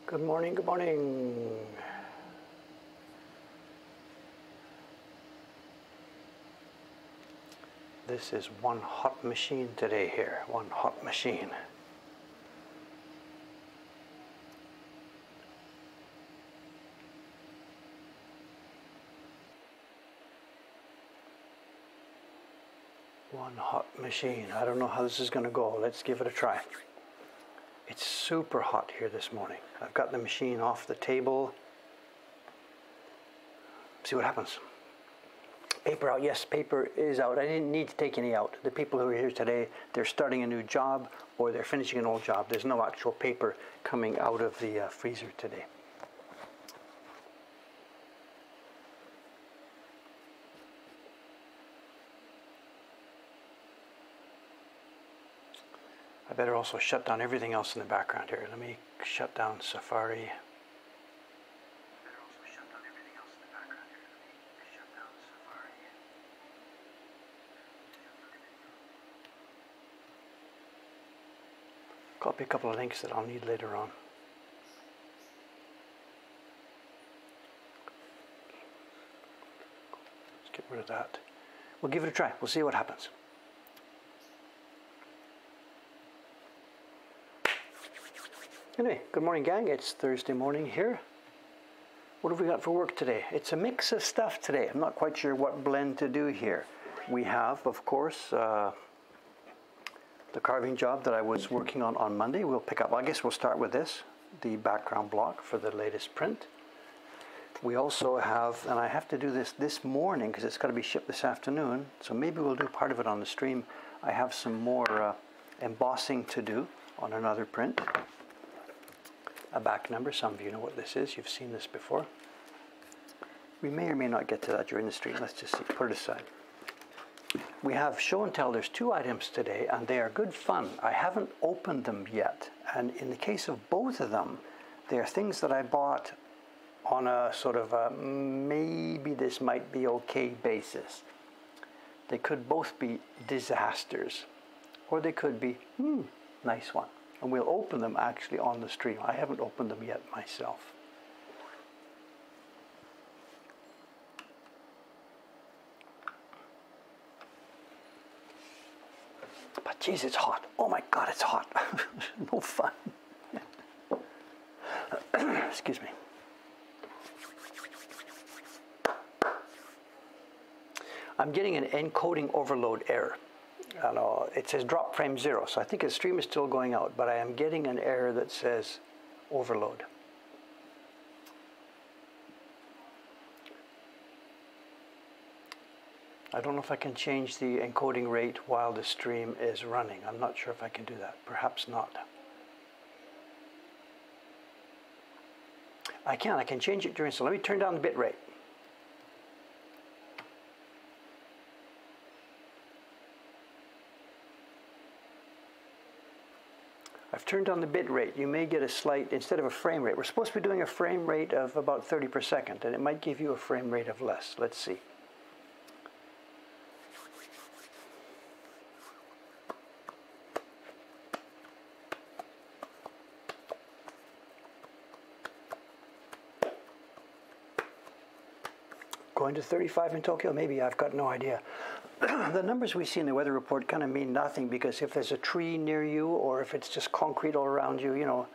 Good morning, good morning. This is one hot machine today here, one hot machine. One hot machine. I don't know how this is going to go. Let's give it a try. It's super hot here this morning. I've got the machine off the table. See what happens. Paper out. Yes, paper is out. I didn't need to take any out. The people who are here today, they're starting a new job or they're finishing an old job. There's no actual paper coming out of the freezer today. I better also shut down everything else in the background here. Let me shut down Safari. Copy a couple of links that I'll need later on. Let's get rid of that. We'll give it a try. We'll see what happens. Anyway, good morning, gang. It's Thursday morning here. What have we got for work today? It's a mix of stuff today. I'm not quite sure what blend to do here. We have, of course, the carving job that I was working on Monday. We'll pick up, I guess we'll start with this, the background block for the latest print. We also have, and I have to do this morning because it's got to be shipped this afternoon, so maybe we'll do part of it on the stream. I have some more embossing to do on another print. A back number, some of you know what this is, you've seen this before. We may or may not get to that during the stream, let's just see, put it aside. We have show and tell. There's two items today and they are good fun. I haven't opened them yet, and in the case of both of them, they are things that I bought on a sort of a maybe this might be okay basis. They could both be disasters, or they could be, nice one. And we'll open them actually on the stream. I haven't opened them yet myself. But geez, it's hot. Oh my God, it's hot. No fun. Excuse me. I'm getting an encoding overload error. It says drop frame 0, so I think the stream is still going out, but I am getting an error that says overload. I don't know if I can change the encoding rate while the stream is running. I'm not sure if I can do that. Perhaps not. I can change it during, so let me turn down the bit rate. I've turned on the bit rate. You may get a slight, instead of a frame rate, we're supposed to be doing a frame rate of about 30 per second, and it might give you a frame rate of less. Let's see. Going to 35 in Tokyo? Maybe, I've got no idea. The numbers we see in the weather report kind of mean nothing, because if there's a tree near you or if it's just concrete all around you, you know,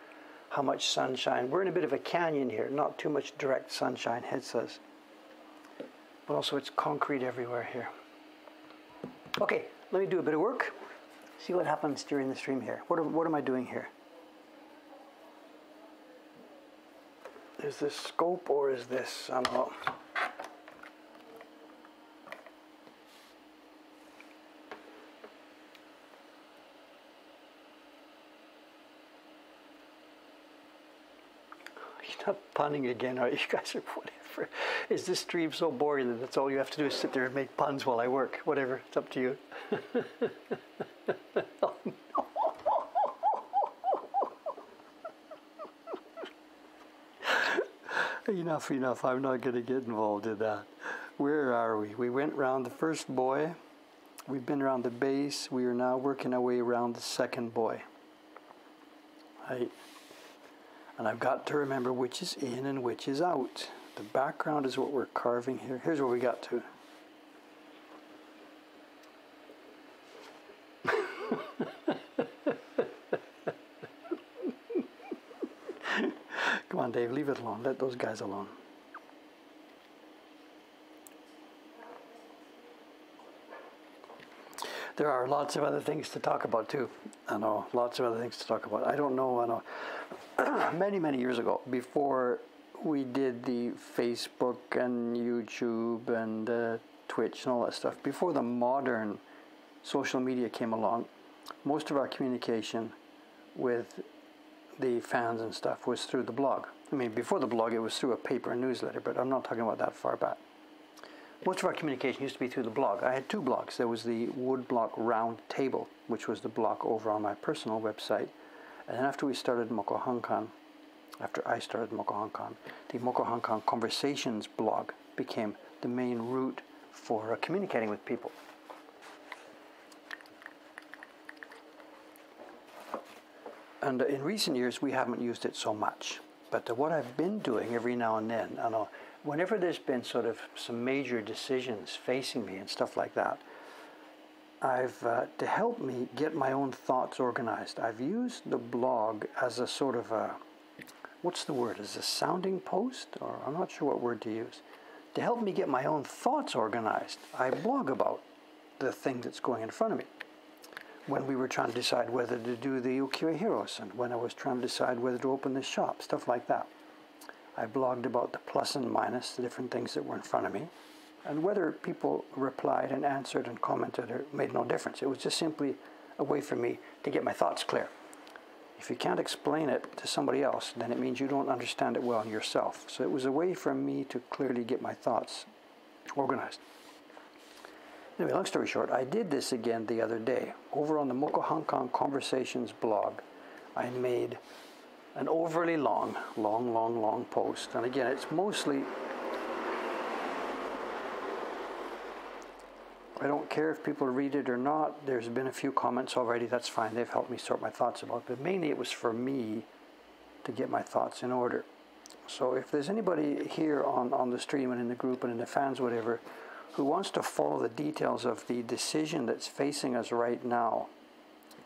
how much sunshine. We're in a bit of a canyon here, not too much direct sunshine, hits us. But also it's concrete everywhere here. Okay, let me do a bit of work. See what happens during the stream here. What am I doing here? Is this scope or is this, I don't know. Not punning again, are you guys, or whatever? Is this stream so boring that that's all you have to do is sit there and make puns while I work? Whatever, it's up to you. Oh, no. Enough, I'm not going to get involved in that. Where are we? We went around the first buoy. We've been around the base. We are now working our way around the second buoy. And I've got to remember which is in and which is out. The background is what we're carving here. Here's where we got to. Come on, Dave, leave it alone. Let those guys alone. There are lots of other things to talk about too. I know, lots of other things to talk about. I know. Many years ago, before we did the Facebook and YouTube and Twitch and all that stuff, before the modern social media came along, most of our communication with the fans and stuff was through the blog. I mean, before the blog, it was through a paper newsletter, but I'm not talking about that far back. Most of our communication used to be through the blog. I had two blogs. There was the Woodblock Round Table, which was the blog over on my personal website. And then after we started Mokuhankan, after I started Mokuhankan, the Mokuhankan Conversations blog became the main route for communicating with people. And in recent years, we haven't used it so much. But what I've been doing every now and then, whenever there's been sort of some major decisions facing me and stuff like that, to help me get my own thoughts organized, I've used the blog as a sort of a, what's the word, as a sounding post, or I'm not sure what word to use. To help me get my own thoughts organized, I blog about the thing that's going in front of me. When we were trying to decide whether to do the Ukiyo Heroes, and when I was trying to decide whether to open the shop, stuff like that. I blogged about the plus and minus, the different things that were in front of me, and whether people replied and answered and commented, it made no difference. It was just simply a way for me to get my thoughts clear. If you can't explain it to somebody else, then it means you don't understand it well yourself. So it was a way for me to clearly get my thoughts organized. Anyway, long story short, I did this again the other day. Over on the Mokuhankan Conversations blog, I made an overly long post. And again, it's mostly, I don't care if people read it or not. There's been a few comments already. That's fine. They've helped me sort my thoughts about it. But mainly it was for me to get my thoughts in order. So if there's anybody here on the stream and in the group and in the fans, whatever, who wants to follow the details of the decision that's facing us right now,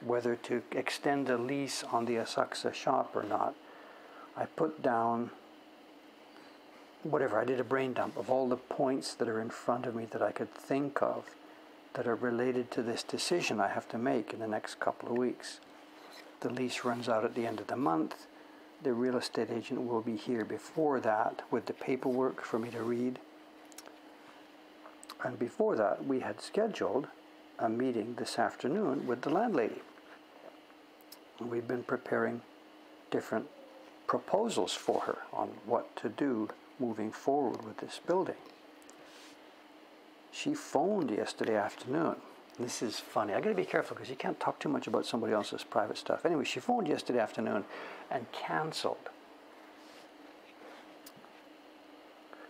whether to extend a lease on the Asakusa shop or not, I put down, whatever, I did a brain dump of all the points that are in front of me that I could think of that are related to this decision I have to make in the next couple of weeks. The lease runs out at the end of the month. The real estate agent will be here before that with the paperwork for me to read. And before that, we had scheduled a meeting this afternoon with the landlady. And we've been preparing different proposals for her on what to do moving forward with this building. She phoned yesterday afternoon. This is funny. I got to be careful because you can't talk too much about somebody else's private stuff. Anyway, she phoned yesterday afternoon and canceled.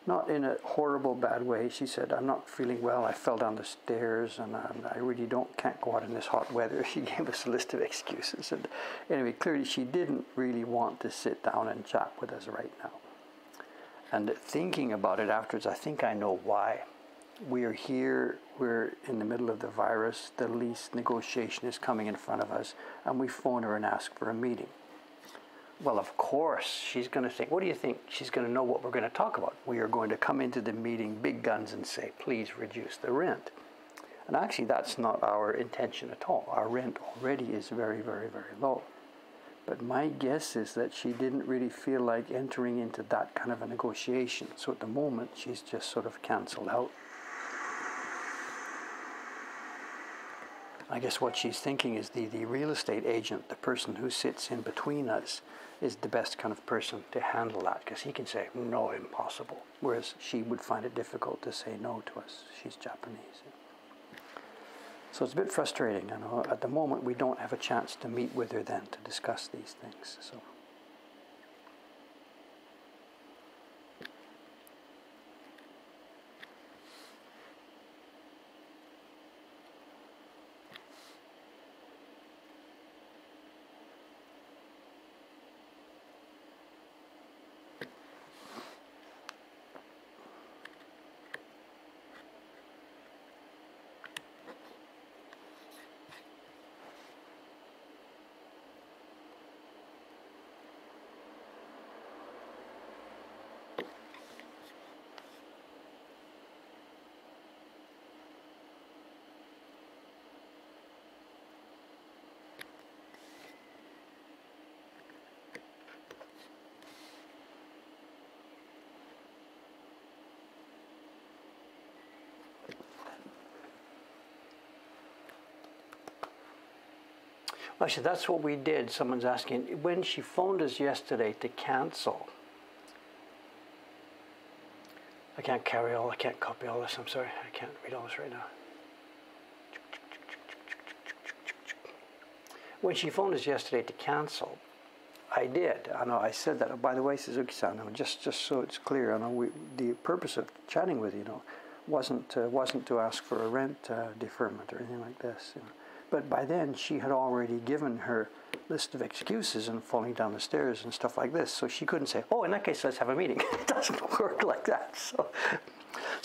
Not in a horrible bad way. She said, I'm not feeling well. I fell down the stairs and I really can't go out in this hot weather. She gave us a list of excuses. And anyway, clearly she didn't really want to sit down and chat with us right now. And thinking about it afterwards, I think I know why. We are here, we're in the middle of the virus, the lease negotiation is coming in front of us, and we phone her and ask for a meeting. Well, of course, she's going to think, what do you think? She's going to know what we're going to talk about. We are going to come into the meeting big guns and say, please reduce the rent. And actually, that's not our intention at all. Our rent already is very, very, very low. But my guess is that she didn't really feel like entering into that kind of a negotiation. So at the moment, she's just sort of canceled out. I guess what she's thinking is the real estate agent, the person who sits in between us, is the best kind of person to handle that, because he can say, no, impossible. Whereas she would find it difficult to say no to us. She's Japanese. So it's a bit frustrating. I know at the moment we don't have a chance to meet with her then to discuss these things. So. Actually, that's what we did. Someone's asking, when she phoned us yesterday to cancel. I can't copy all this. I'm sorry. I can't read all this right now. When she phoned us yesterday to cancel, I did. I know I said that. Oh, by the way, Suzuki-san, just so it's clear, I know the purpose of chatting with you, wasn't to ask for a rent deferment or anything like this. But by then, she had already given her list of excuses and falling down the stairs and stuff like this. So she couldn't say, oh, in that case, let's have a meeting. It doesn't work like that. So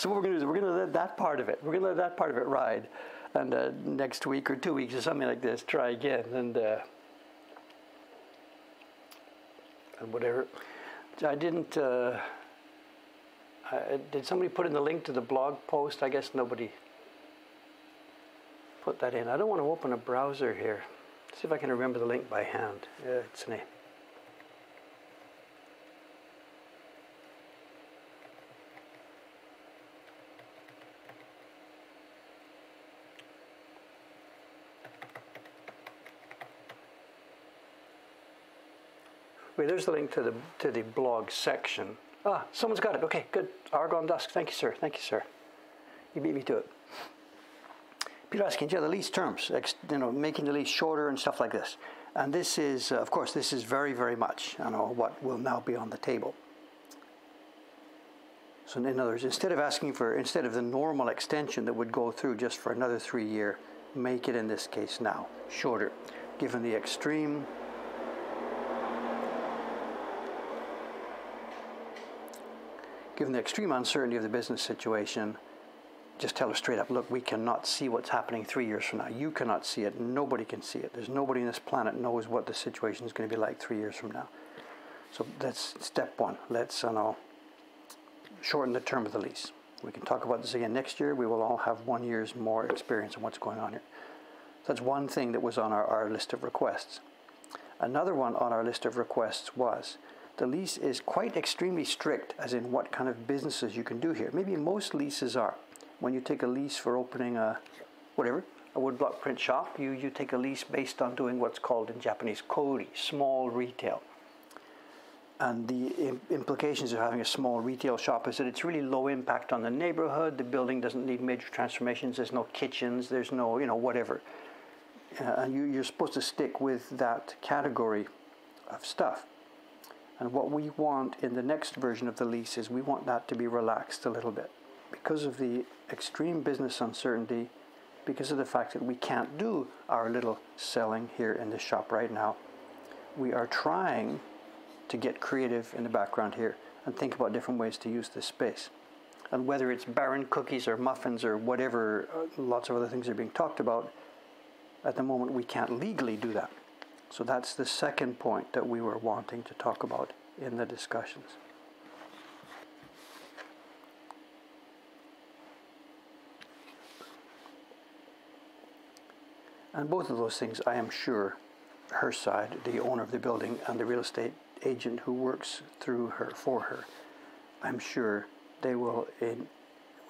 what we're going to do is we're going to let that part of it ride. And next week or 2 weeks or something like this, try again and whatever. I didn't. Did somebody put in the link to the blog post? I guess nobody put that in. I don't want to open a browser here. See if I can remember the link by hand. It's name. Wait, there's the link to the blog section. Ah, someone's got it. Okay, good. Argon Dusk. Thank you, sir. Thank you, sir. You beat me to it. Peter asking, yeah, the lease terms, making the lease shorter and stuff like this. And this is, of course, this is very, very much, what will now be on the table. So in other words, instead of the normal extension that would go through just for another 3 year, make it in this case now shorter, given the extreme uncertainty of the business situation. Just tell her straight up, look, we cannot see what's happening 3 years from now. You cannot see it. Nobody can see it. There's nobody on this planet knows what the situation is going to be like 3 years from now. So that's step one. Let's shorten the term of the lease. We can talk about this again next year. We will all have 1 year's more experience on what's going on here. That's one thing that was on our list of requests. Another one on our list of requests was the lease is quite extremely strict as in what kind of businesses you can do here. Maybe most leases are. When you take a lease for opening a woodblock print shop, you take a lease based on doing what's called in Japanese kori, small retail. And the implications of having a small retail shop is that it's really low impact on the neighborhood. The building doesn't need major transformations. There's no kitchens. There's no, whatever. And you're supposed to stick with that category of stuff. And what we want in the next version of the lease is we want that to be relaxed a little bit. Because of the extreme business uncertainty, because of the fact that we can't do our little selling here in the shop right now, we are trying to get creative in the background here and think about different ways to use this space. And whether it's barren cookies or muffins or whatever, lots of other things are being talked about, at the moment we can't legally do that. So that's the second point that we were wanting to talk about in the discussions. And both of those things, I am sure, her side, the owner of the building, and the real estate agent who works through her, for her, I'm sure they will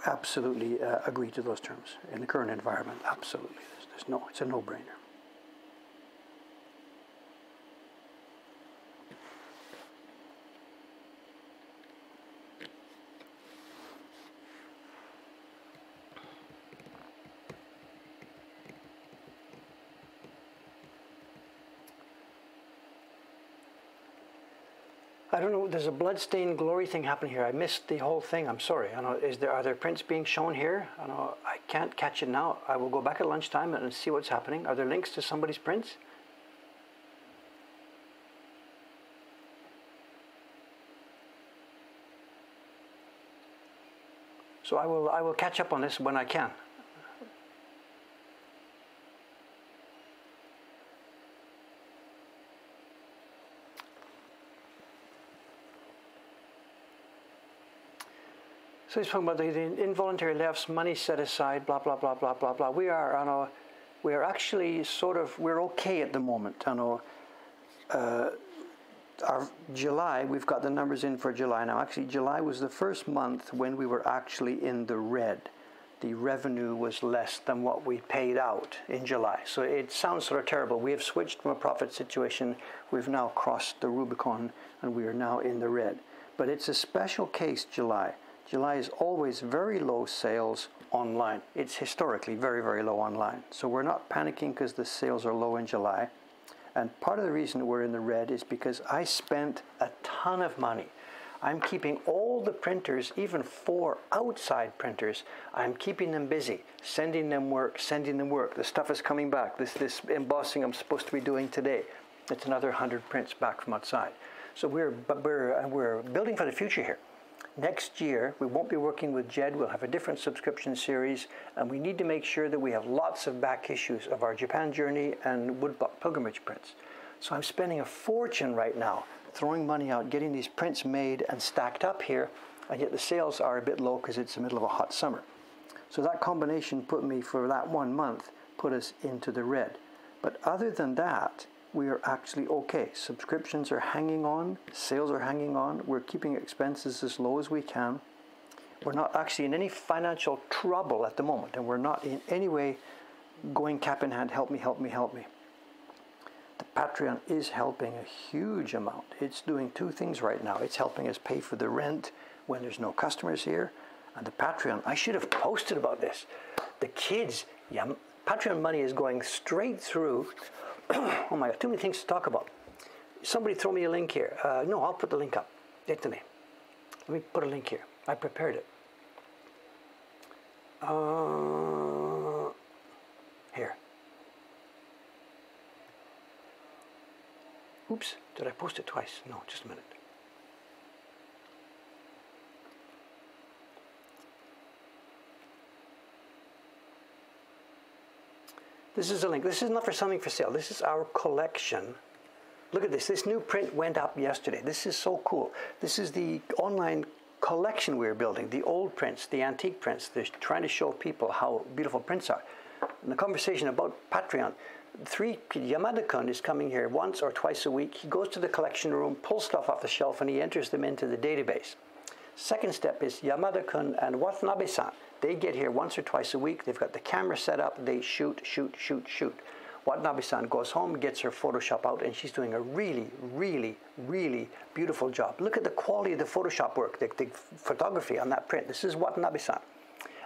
absolutely agree to those terms. In the current environment, absolutely. It's a no-brainer. I don't know, there's a Bloodstained Glory thing happening here. I missed the whole thing. I'm sorry. I know, are there prints being shown here? I know, I can't catch it now. I will go back at lunchtime and see what's happening. Are there links to somebody's prints? So I will catch up on this when I can. So he's talking about the involuntary layoffs, money set aside, blah, blah, blah, blah, blah, blah. We are actually we're okay at the moment. Our July, we've got the numbers in for July now. Actually, July was the first month when we were actually in the red. the revenue was less than what we paid out in July. So it sounds sort of terrible. We have switched from a profit situation. We've now crossed the Rubicon and we are now in the red. But it's a special case, July. July is always very low sales online. It's historically very, very low online. So we're not panicking because the sales are low in July. And part of the reason we're in the red is because I spent a ton of money. I'm keeping all the printers, even 4 outside printers, I'm keeping them busy, sending them work, sending them work. The stuff is coming back. This embossing I'm supposed to be doing today, it's another 100 prints back from outside. So we're building for the future here. Next year, we won't be working with Jed. We'll have a different subscription series, and we need to make sure that we have lots of back issues of our Japan Journey and Woodblock Pilgrimage prints. So I'm spending a fortune right now throwing money out, getting these prints made and stacked up here, and yet the sales are a bit low because it's the middle of a hot summer. So that combination put me, for that 1 month, put us into the red. But other than that, we are actually okay. Subscriptions are hanging on, sales are hanging on, we're keeping expenses as low as we can. We're not actually in any financial trouble at the moment, and we're not in any way going cap in hand, help me, help me, help me. The Patreon is helping a huge amount. It's doing 2 things right now. It's helping us pay for the rent when there's no customers here. And the Patreon, I should have posted about this. The kids, Patreon money is going straight through. Oh my God, too many things to talk about. Somebody throw me a link here. No, I'll put the link up. Let me put a link here. I prepared it. Here. Oops, did I post it twice? No, just a minute. This is a link. This is not for something for sale. This is our collection. Look at this. This new print went up yesterday. This is so cool. This is the online collection we're building. The old prints, the antique prints. They're trying to show people how beautiful prints are. And the conversation about Patreon. Yamada-kun is coming here once or twice a week. He goes to the collection room, pulls stuff off the shelf, and he enters them into the database. Second step is Yamada-kun and Watanabe-san. They get here once or twice a week. They've got the camera set up. They shoot. Watanabe-san goes home, gets her Photoshop out, and she's doing a really, really, really beautiful job. Look at the quality of the Photoshop work, the photography on that print. This is Watanabe-san.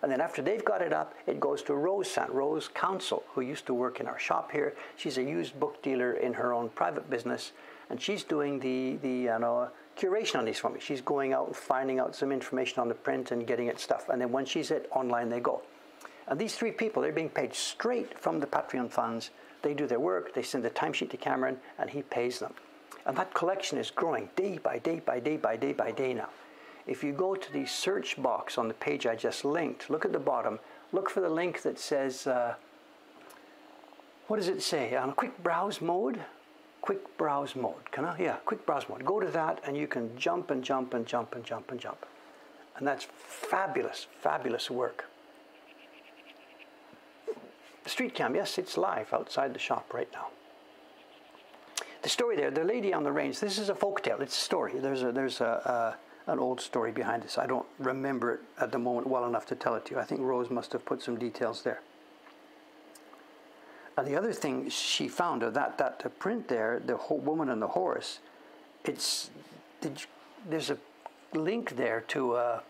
And then after they've got it up, it goes to Rose-san, Rose Council, who used to work in our shop here. She's a used book dealer in her own private business, and she's doing the curation on these for me. She's going out and finding out some information on the print and getting it stuff. And then when she's it, online they go. And these 3 people, they're being paid straight from the Patreon funds. They do their work, they send the timesheet to Cameron, and he pays them. And that collection is growing day by day by day by day by day now. If you go to the search box on the page I just linked, look at the bottom, look for the link that says, what does it say? On quick browse mode? Quick browse mode. Yeah, quick browse mode. Go to that and you can jump and jump and jump and jump and jump. And that's fabulous, fabulous work. The street cam, yes, it's live outside the shop right now. The story there, the lady on the range, this is a folk tale. It's a story. There's an old story behind this. I don't remember it at the moment well enough to tell it to you. I think Rose must have put some details there. And the other thing she found, that print there, the whole woman and the horse, there's a link there to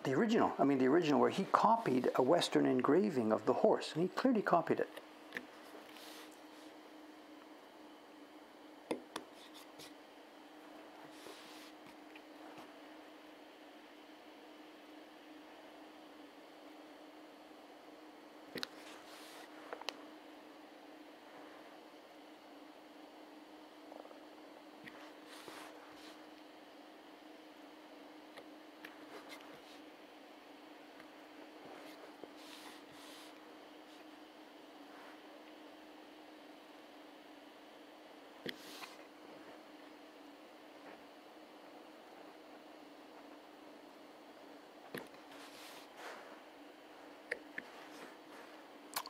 the original. I mean, the original where he copied a Western engraving of the horse, and he clearly copied it.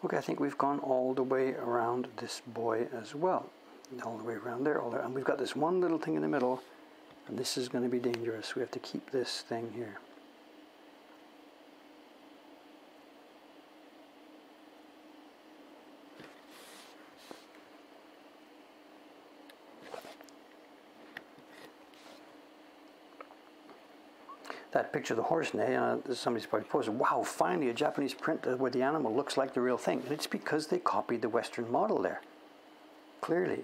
Okay, I think we've gone all the way around this boy as well. All the way around there, all there. And we've got this one little thing in the middle, and this is going to be dangerous. We have to keep this thing here. that picture of the horse neigh, somebody's probably posted, wow, finally a Japanese print where the animal looks like the real thing. And it's because they copied the Western model there. Clearly.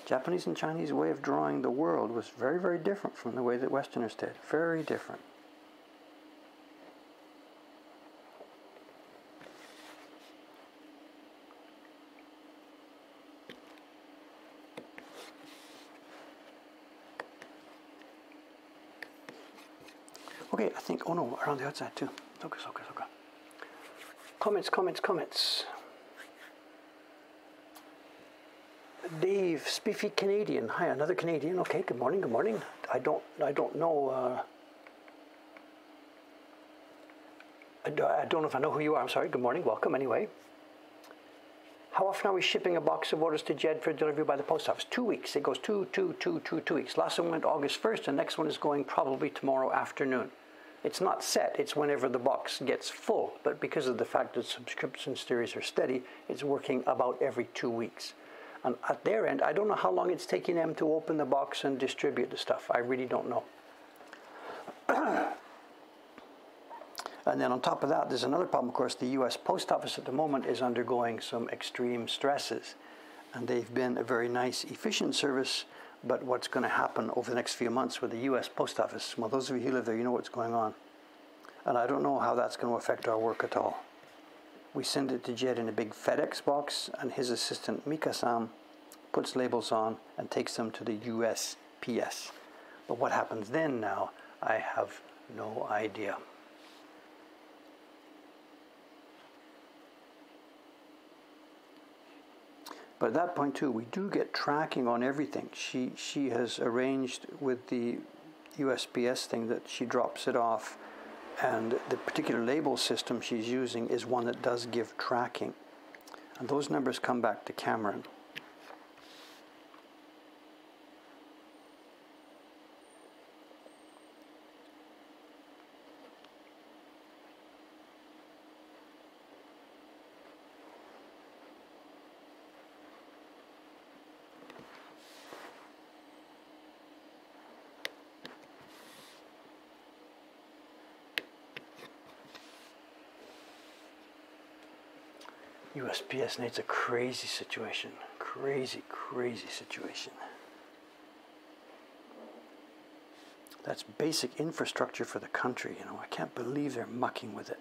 Japanese and Chinese way of drawing the world was very, very different from the way that Westerners did. Very different. Okay, I think, oh no, around the outside too. Okay. Comments. Dave, Spiffy Canadian. Hi, another Canadian. Okay, good morning. I don't know. I don't know if I know who you are. I'm sorry. Good morning. Welcome anyway. How often are we shipping a box of orders to Jed for delivery by the post office? 2 weeks. It goes 2 weeks. Last one went August 1st. The next one is going probably tomorrow afternoon. It's not set, it's whenever the box gets full, but because of the fact that subscription series are steady, it's working about every 2 weeks. And at their end, I don't know how long it's taking them to open the box and distribute the stuff. I really don't know. And then on top of that, there's another problem, of course. The US Post Office at the moment is undergoing some extreme stresses. And they've been a very nice, efficient service. But what's going to happen over the next few months with the US Post Office, well, those of you who live there, you know what's going on. And I don't know how that's going to affect our work at all. We send it to Jed in a big FedEx box, and his assistant, Mika-san, puts labels on and takes them to the USPS. But what happens then now, I have no idea. But at that point too, we do get tracking on everything. She has arranged with the USPS thing that she drops it off, and the particular label system she's using is one that does give tracking. And those numbers come back to Cameron. USPS needs a crazy situation. Crazy situation. That's basic infrastructure for the country, you know. I can't believe they're mucking with it.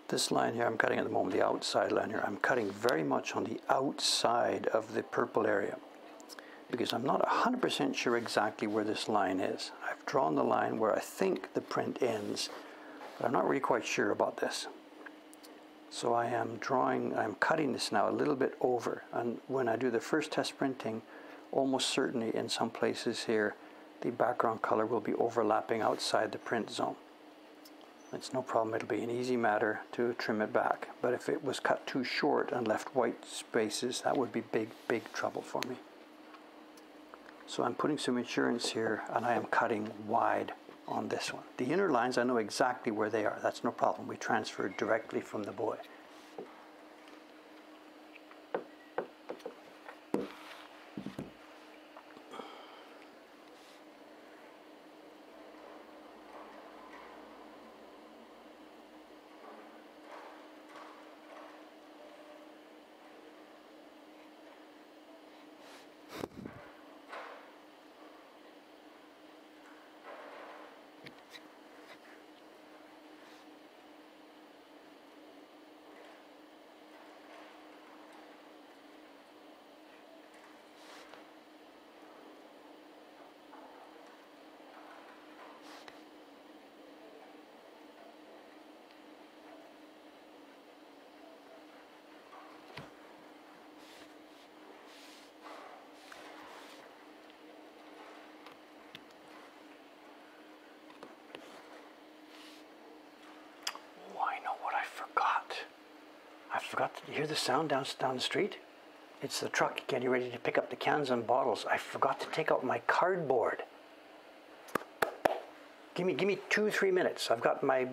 This line here I'm cutting at the moment, the outside line here, I'm cutting very much on the outside of the purple area because I'm not 100% sure exactly where this line is. I've drawn the line where I think the print ends, but I'm not really quite sure about this. So I'm cutting this now a little bit over, and when I do the first test printing, almost certainly in some places here, the background color will be overlapping outside the print zone. It's no problem, it'll be an easy matter to trim it back. But if it was cut too short and left white spaces, that would be big trouble for me. So I'm putting some insurance here, and I am cutting wide on this one. The inner lines, I know exactly where they are. That's no problem. We transferred directly from the boy. forgot. Did you hear the sound down the street? It's the truck getting ready to pick up the cans and bottles. I forgot to take out my cardboard. Give me 2-3 minutes. I've got my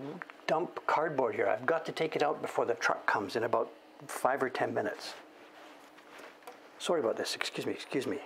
dump cardboard here. I've got to take it out before the truck comes in about 5 or 10 minutes. Sorry about this. Excuse me.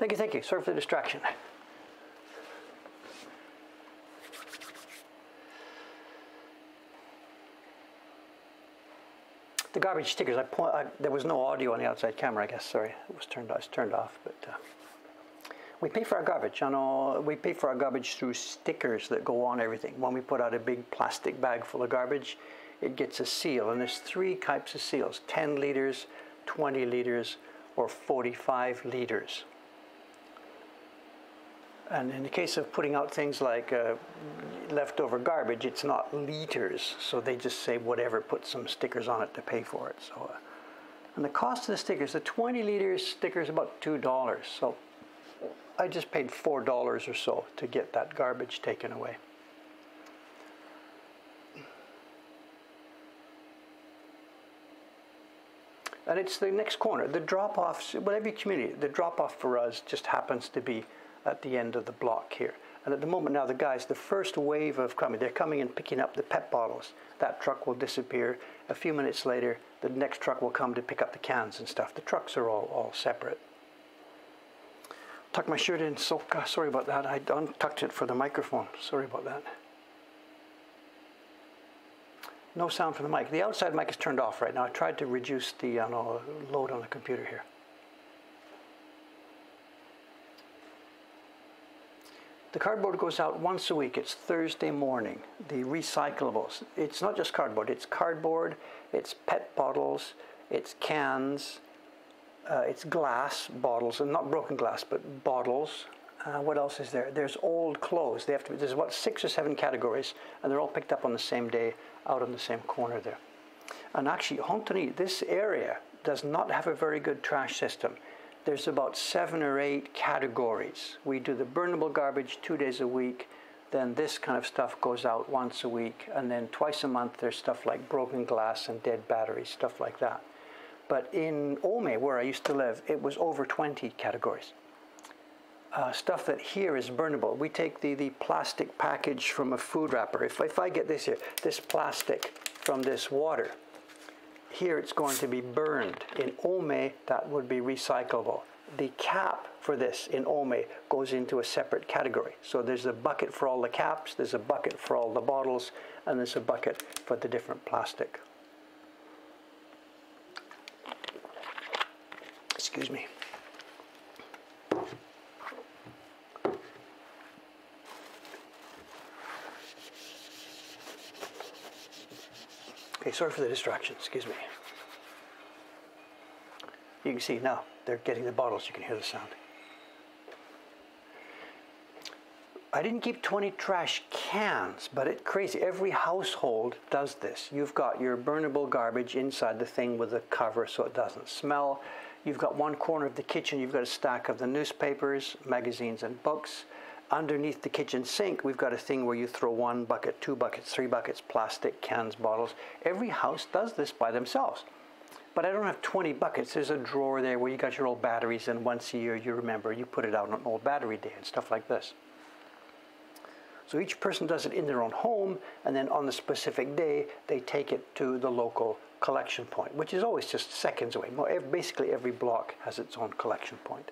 Thank you. Sorry for the distraction. The garbage stickers, there was no audio on the outside camera, I guess, sorry. It's turned off, but we pay for our garbage. We pay for our garbage through stickers that go on everything. When we put out a big plastic bag full of garbage, it gets a seal, and there's 3 types of seals: 10 liters, 20 liters, or 45 liters. And in the case of putting out things like leftover garbage, it's not liters, so they just say whatever, put some stickers on it to pay for it. So, and the cost of the stickers, the 20 liters sticker is about $2. So I just paid $4 or so to get that garbage taken away. And it's the next corner. The drop-offs, well, every community, the drop-off for us just happens to be at the end of the block here. And at the moment now, the guys, the first wave of coming, they're coming and picking up the PET bottles. That truck will disappear. A few minutes later, the next truck will come to pick up the cans and stuff. The trucks are all separate. Tuck my shirt in, so sorry about that. I untucked it for the microphone. Sorry about that. No sound from the mic. The outside mic is turned off right now. I tried to reduce the load on the computer here. The cardboard goes out once a week. It's Thursday morning. The recyclables. It's not just cardboard. It's cardboard, it's PET bottles, it's cans, it's glass bottles, and not broken glass, but bottles. What else is there? There's old clothes. There's about 6 or 7 categories, and they're all picked up on the same day out on the same corner there. And actually, Hontoni, this area does not have a very good trash system. There's about 7 or 8 categories. We do the burnable garbage 2 days a week, then this kind of stuff goes out once a week, and then twice a month there's stuff like broken glass and dead batteries, stuff like that. But in Ome, where I used to live, it was over 20 categories. stuff that here is burnable. We take the plastic package from a food wrapper. If I get this here, this plastic from this water, here it's going to be burned. In Ome, that would be recyclable. The cap for this in Ome goes into a separate category. So there's a bucket for all the caps, there's a bucket for all the bottles, and there's a bucket for the different plastic. Excuse me. Okay, sorry for the distraction, excuse me. You can see now, they're getting the bottles, you can hear the sound. I didn't keep 20 trash cans, but it's crazy. Every household does this. You've got your burnable garbage inside the thing with a cover so it doesn't smell. You've got one corner of the kitchen, you've got a stack of the newspapers, magazines, and books. Underneath the kitchen sink, we've got a thing where you throw 1 bucket, 2 buckets, 3 buckets, plastic, cans, bottles. Every house does this by themselves. But I don't have 20 buckets. There's a drawer there where you got your old batteries, and once a year you remember, you put it out on an old battery day and stuff like this. So each person does it in their own home, and then on the specific day, they take it to the local collection point, which is always just seconds away. Basically every block has its own collection point.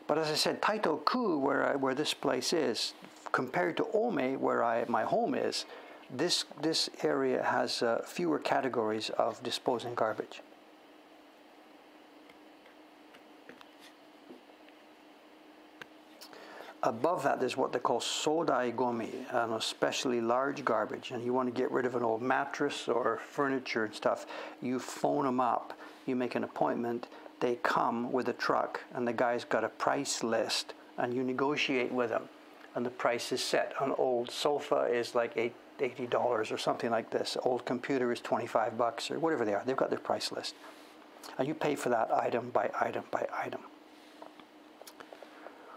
But as I said, Taito-ku, where this place is, compared to Ome, where my home is, this area has fewer categories of disposing garbage. Above that, there's what they call sodai gomi, an especially large garbage. And you want to get rid of an old mattress or furniture and stuff, you phone them up, you make an appointment, they come with a truck, and the guy's got a price list, and you negotiate with them, and the price is set. An old sofa is like $80 or something like this. Old computer is 25 bucks or whatever they are. They've got their price list. And you pay for that item by item by item.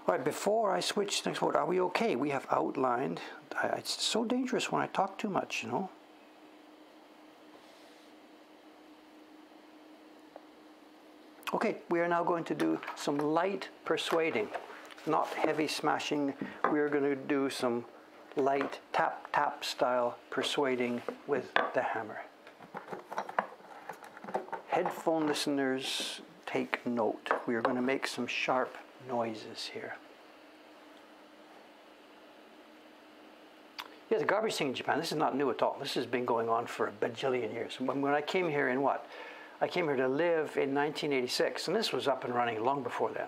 All right, before I switch to next word, are we okay? We have outlined. It's so dangerous when I talk too much, you know. Okay, we are now going to do some light persuading, not heavy smashing. We are going to do some light tap style persuading with the hammer. Headphone listeners, take note. We are going to make some sharp noises here. Yeah, the garbage thing in Japan, this is not new at all. This has been going on for a bajillion years. When I came here in I came here to live in 1986, and this was up and running long before then.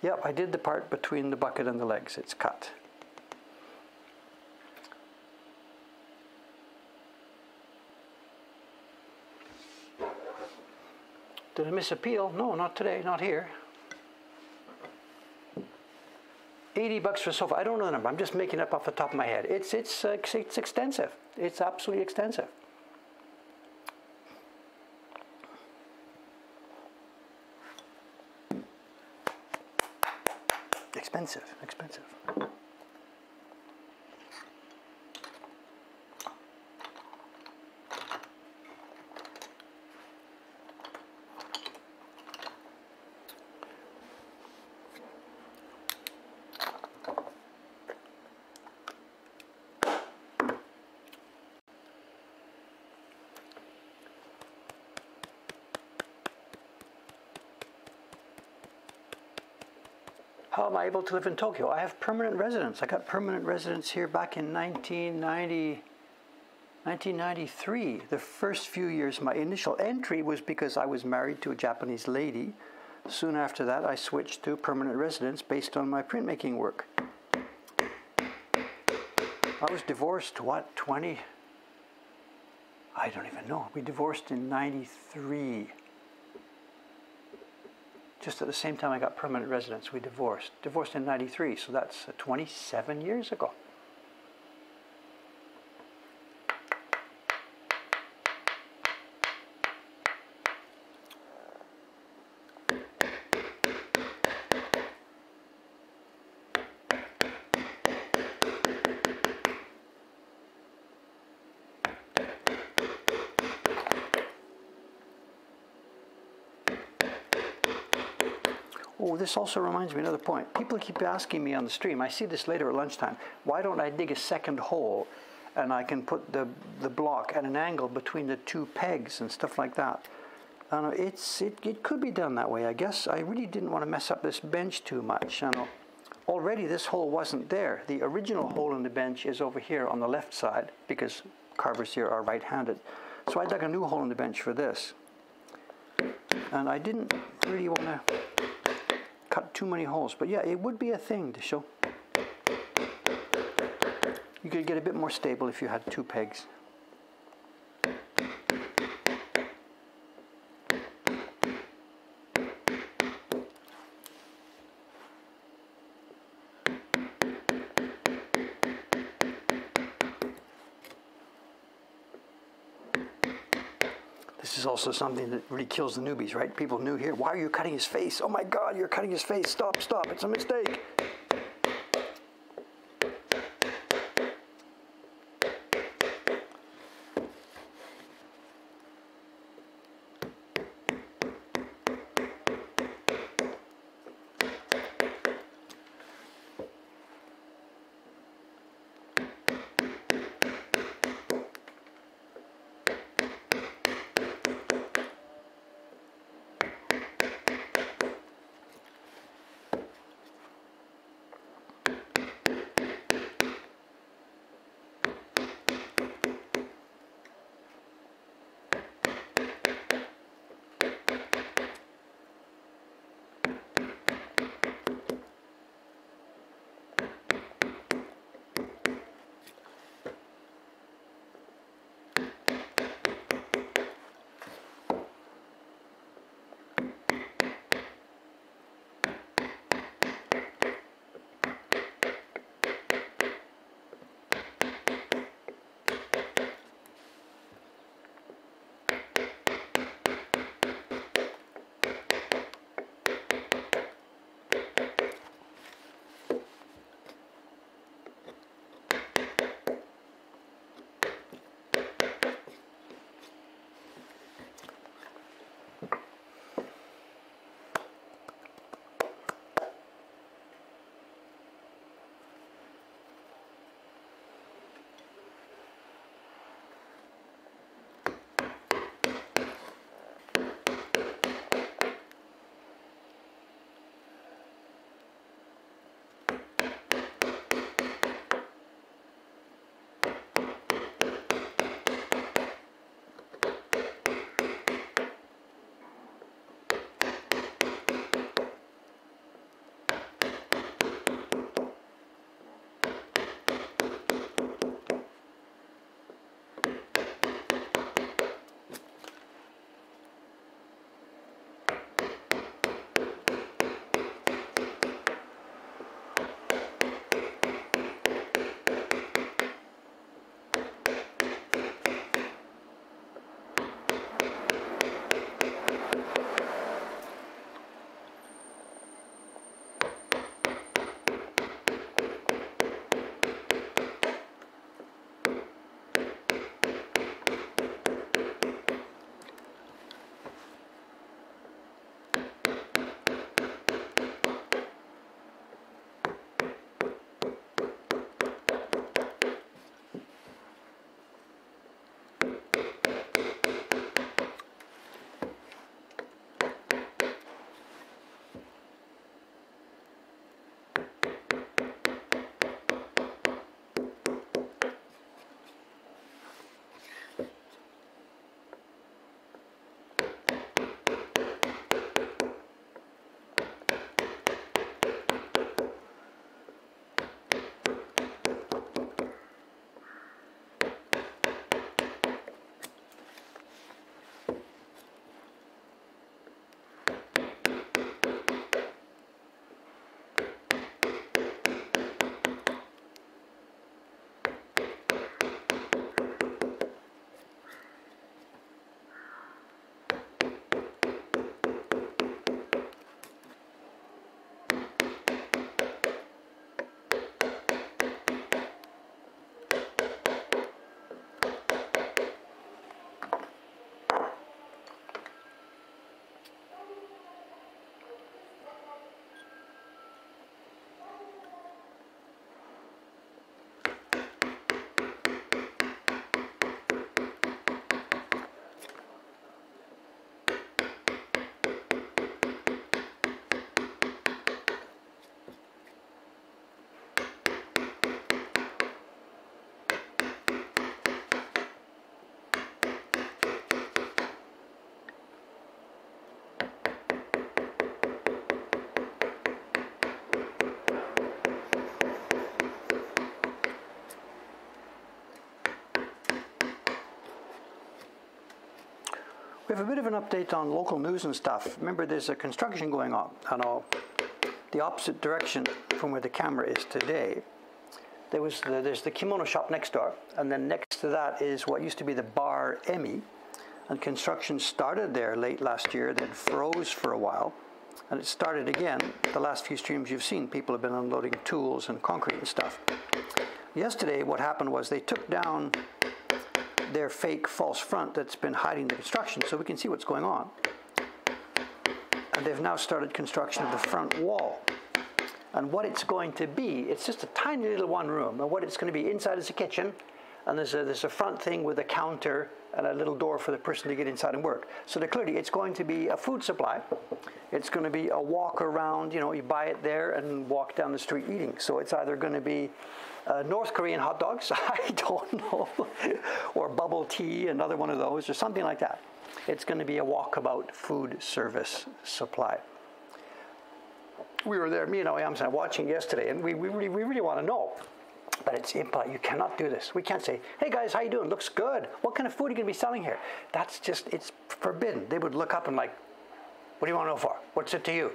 Yep, I did the part between the bucket and the legs. It's cut. Did I miss a peel? No, not today, not here. 80 bucks for a sofa. I don't know the number. I'm just making it up off the top of my head. It's extensive. It's absolutely extensive. Expensive. How am I able to live in Tokyo? I have permanent residence. I got permanent residence here back in 1993. The first few years, my initial entry was because I was married to a Japanese lady. Soon after that, I switched to permanent residence based on my printmaking work. I was divorced, what, 20? I don't even know. We divorced in 93. Just at the same time I got permanent residence, we divorced. Divorced in 93, so that's 27 years ago. Oh, this also reminds me of another point. People keep asking me on the stream, I see this later at lunchtime, why don't I dig a second hole and I can put the block at an angle between the two pegs and stuff like that. It could be done that way, I guess. I really didn't want to mess up this bench too much. Already this hole wasn't there. The original hole in the bench is over here on the left side because carvers here are right-handed. So I dug a new hole in the bench for this. And I didn't really want to cut too many holes, but yeah, it would be a thing to show. You could get a bit more stable if you had two pegs. This is also something that really kills the newbies, right? People new here, why are you cutting his face? Oh my God, you're cutting his face. Stop, stop, it's a mistake. We have a bit of an update on local news and stuff. Remember, there's a construction going on, and the opposite direction from where the camera is today. There's the kimono shop next door, and then next to that is what used to be the Bar Emmy, and construction started there late last year, then froze for a while, and it started again. The last few streams you've seen, people have been unloading tools and concrete and stuff. Yesterday, what happened was they took down their fake false front that's been hiding the construction, so we can see what's going on. And they've now started construction of the front wall. And what it's going to be, it's just a tiny little one room, and what it's going to be inside is a kitchen, and there's a front thing with a counter and a little door for the person to get inside and work. So clearly it's going to be a food supply. It's going to be a walk around, you buy it there and walk down the street eating. So it's either going to be North Korean hot dogs, I don't know, or bubble tea, another one of those, or something like that. It's going to be a walkabout food service supply. We were there, me and Aoyama-san, watching yesterday, and we really want to know. But it's impolite. You cannot do this. We can't say, hey guys, how you doing? Looks good. What kind of food are you going to be selling here? That's just, it's forbidden. They would look up and like, what do you want to know for? What's it to you?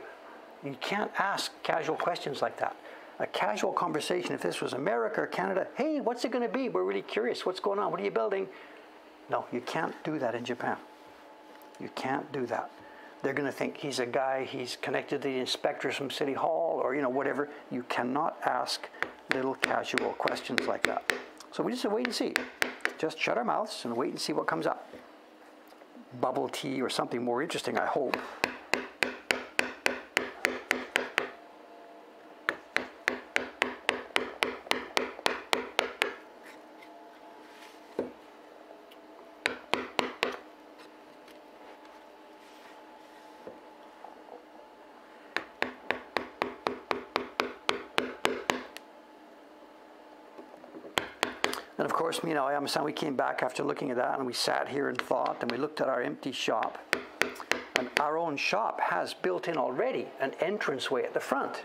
You can't ask casual questions like that. A casual conversation, if this was America or Canada, hey, what's it going to be? We're really curious. What's going on? What are you building? No, you can't do that in Japan. You can't do that. They're going to think he's a guy, he's connected to the inspectors from City Hall or, whatever. You cannot ask little casual questions like that. So we just wait and see. Just shut our mouths and wait and see what comes up. Bubble tea or something more interesting, I hope. And of course, me and Aoyama-san, we came back after looking at that, and we sat here and thought, and we looked at our empty shop. And our own shop has built in already an entranceway at the front.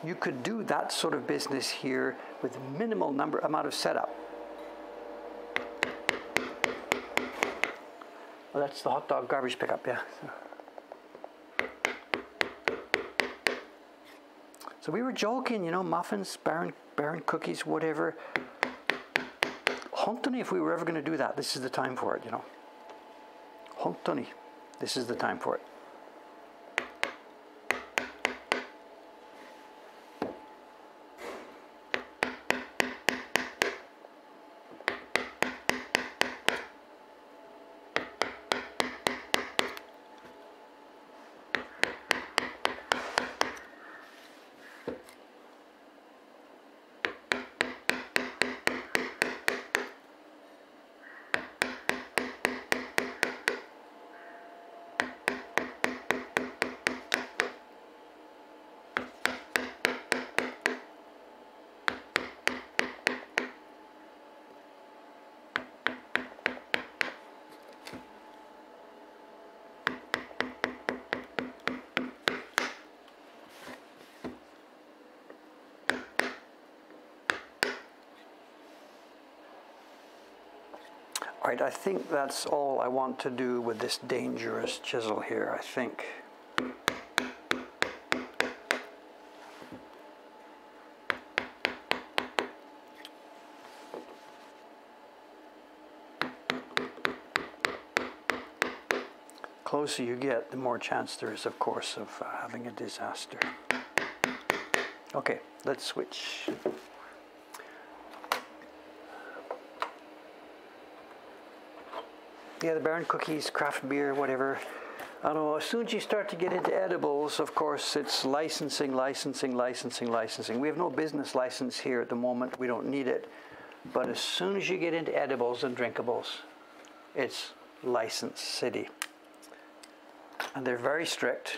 You could do that sort of business here with minimal amount of setup. Well, that's the hot dog garbage pickup, yeah. So we were joking, muffins, Baron cookies, whatever. Hontoni, if we were ever going to do that, this is the time for it, Hontoni, this is the time for it. All right, I think that's all I want to do with this dangerous chisel here, I think. Closer you get, the more chance there is, of course, of having a disaster. Okay, let's switch. Yeah, the Baron cookies, craft beer, whatever. I don't know, as soon as you start to get into edibles, of course, it's licensing. We have no business license here at the moment. We don't need it. But as soon as you get into edibles and drinkables, it's license city. And they're very strict.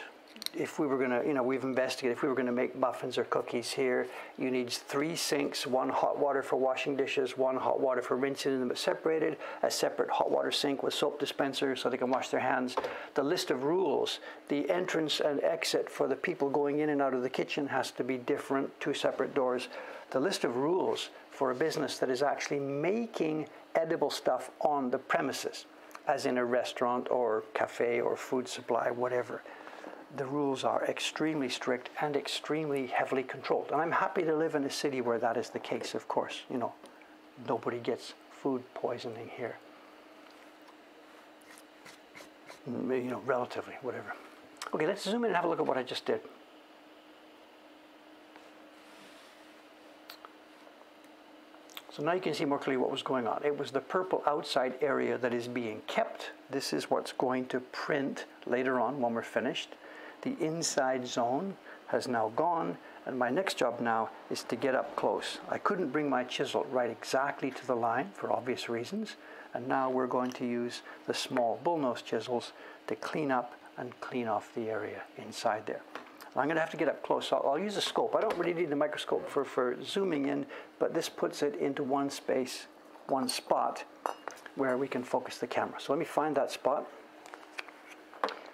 If we were going to, we've investigated, if we were going to make muffins or cookies here, you need 3 sinks, 1 hot water for washing dishes, 1 hot water for rinsing them, but separated, a separate hot water sink with soap dispenser so they can wash their hands. The list of rules, the entrance and exit for the people going in and out of the kitchen has to be different, 2 separate doors. The list of rules for a business that is actually making edible stuff on the premises. as in a restaurant or cafe or food supply, whatever. The rules are extremely strict and extremely heavily controlled. And I'm happy to live in a city where that is the case, of course. You know, nobody gets food poisoning here. You know, relatively, whatever. Okay, let's zoom in and have a look at what I just did. So now you can see more clearly what was going on. It was the purple outside area that is being kept. This is what's going to print later on when we're finished. The inside zone has now gone, and my next job now is to get up close. I couldn't bring my chisel right exactly to the line for obvious reasons, and now we're going to use the small bullnose chisels to clean up and clean off the area inside there. I'm going to have to get up close. So I'll use a scope. I don't really need the microscope for zooming in, but this puts it into one space, one spot, where we can focus the camera. So let me find that spot.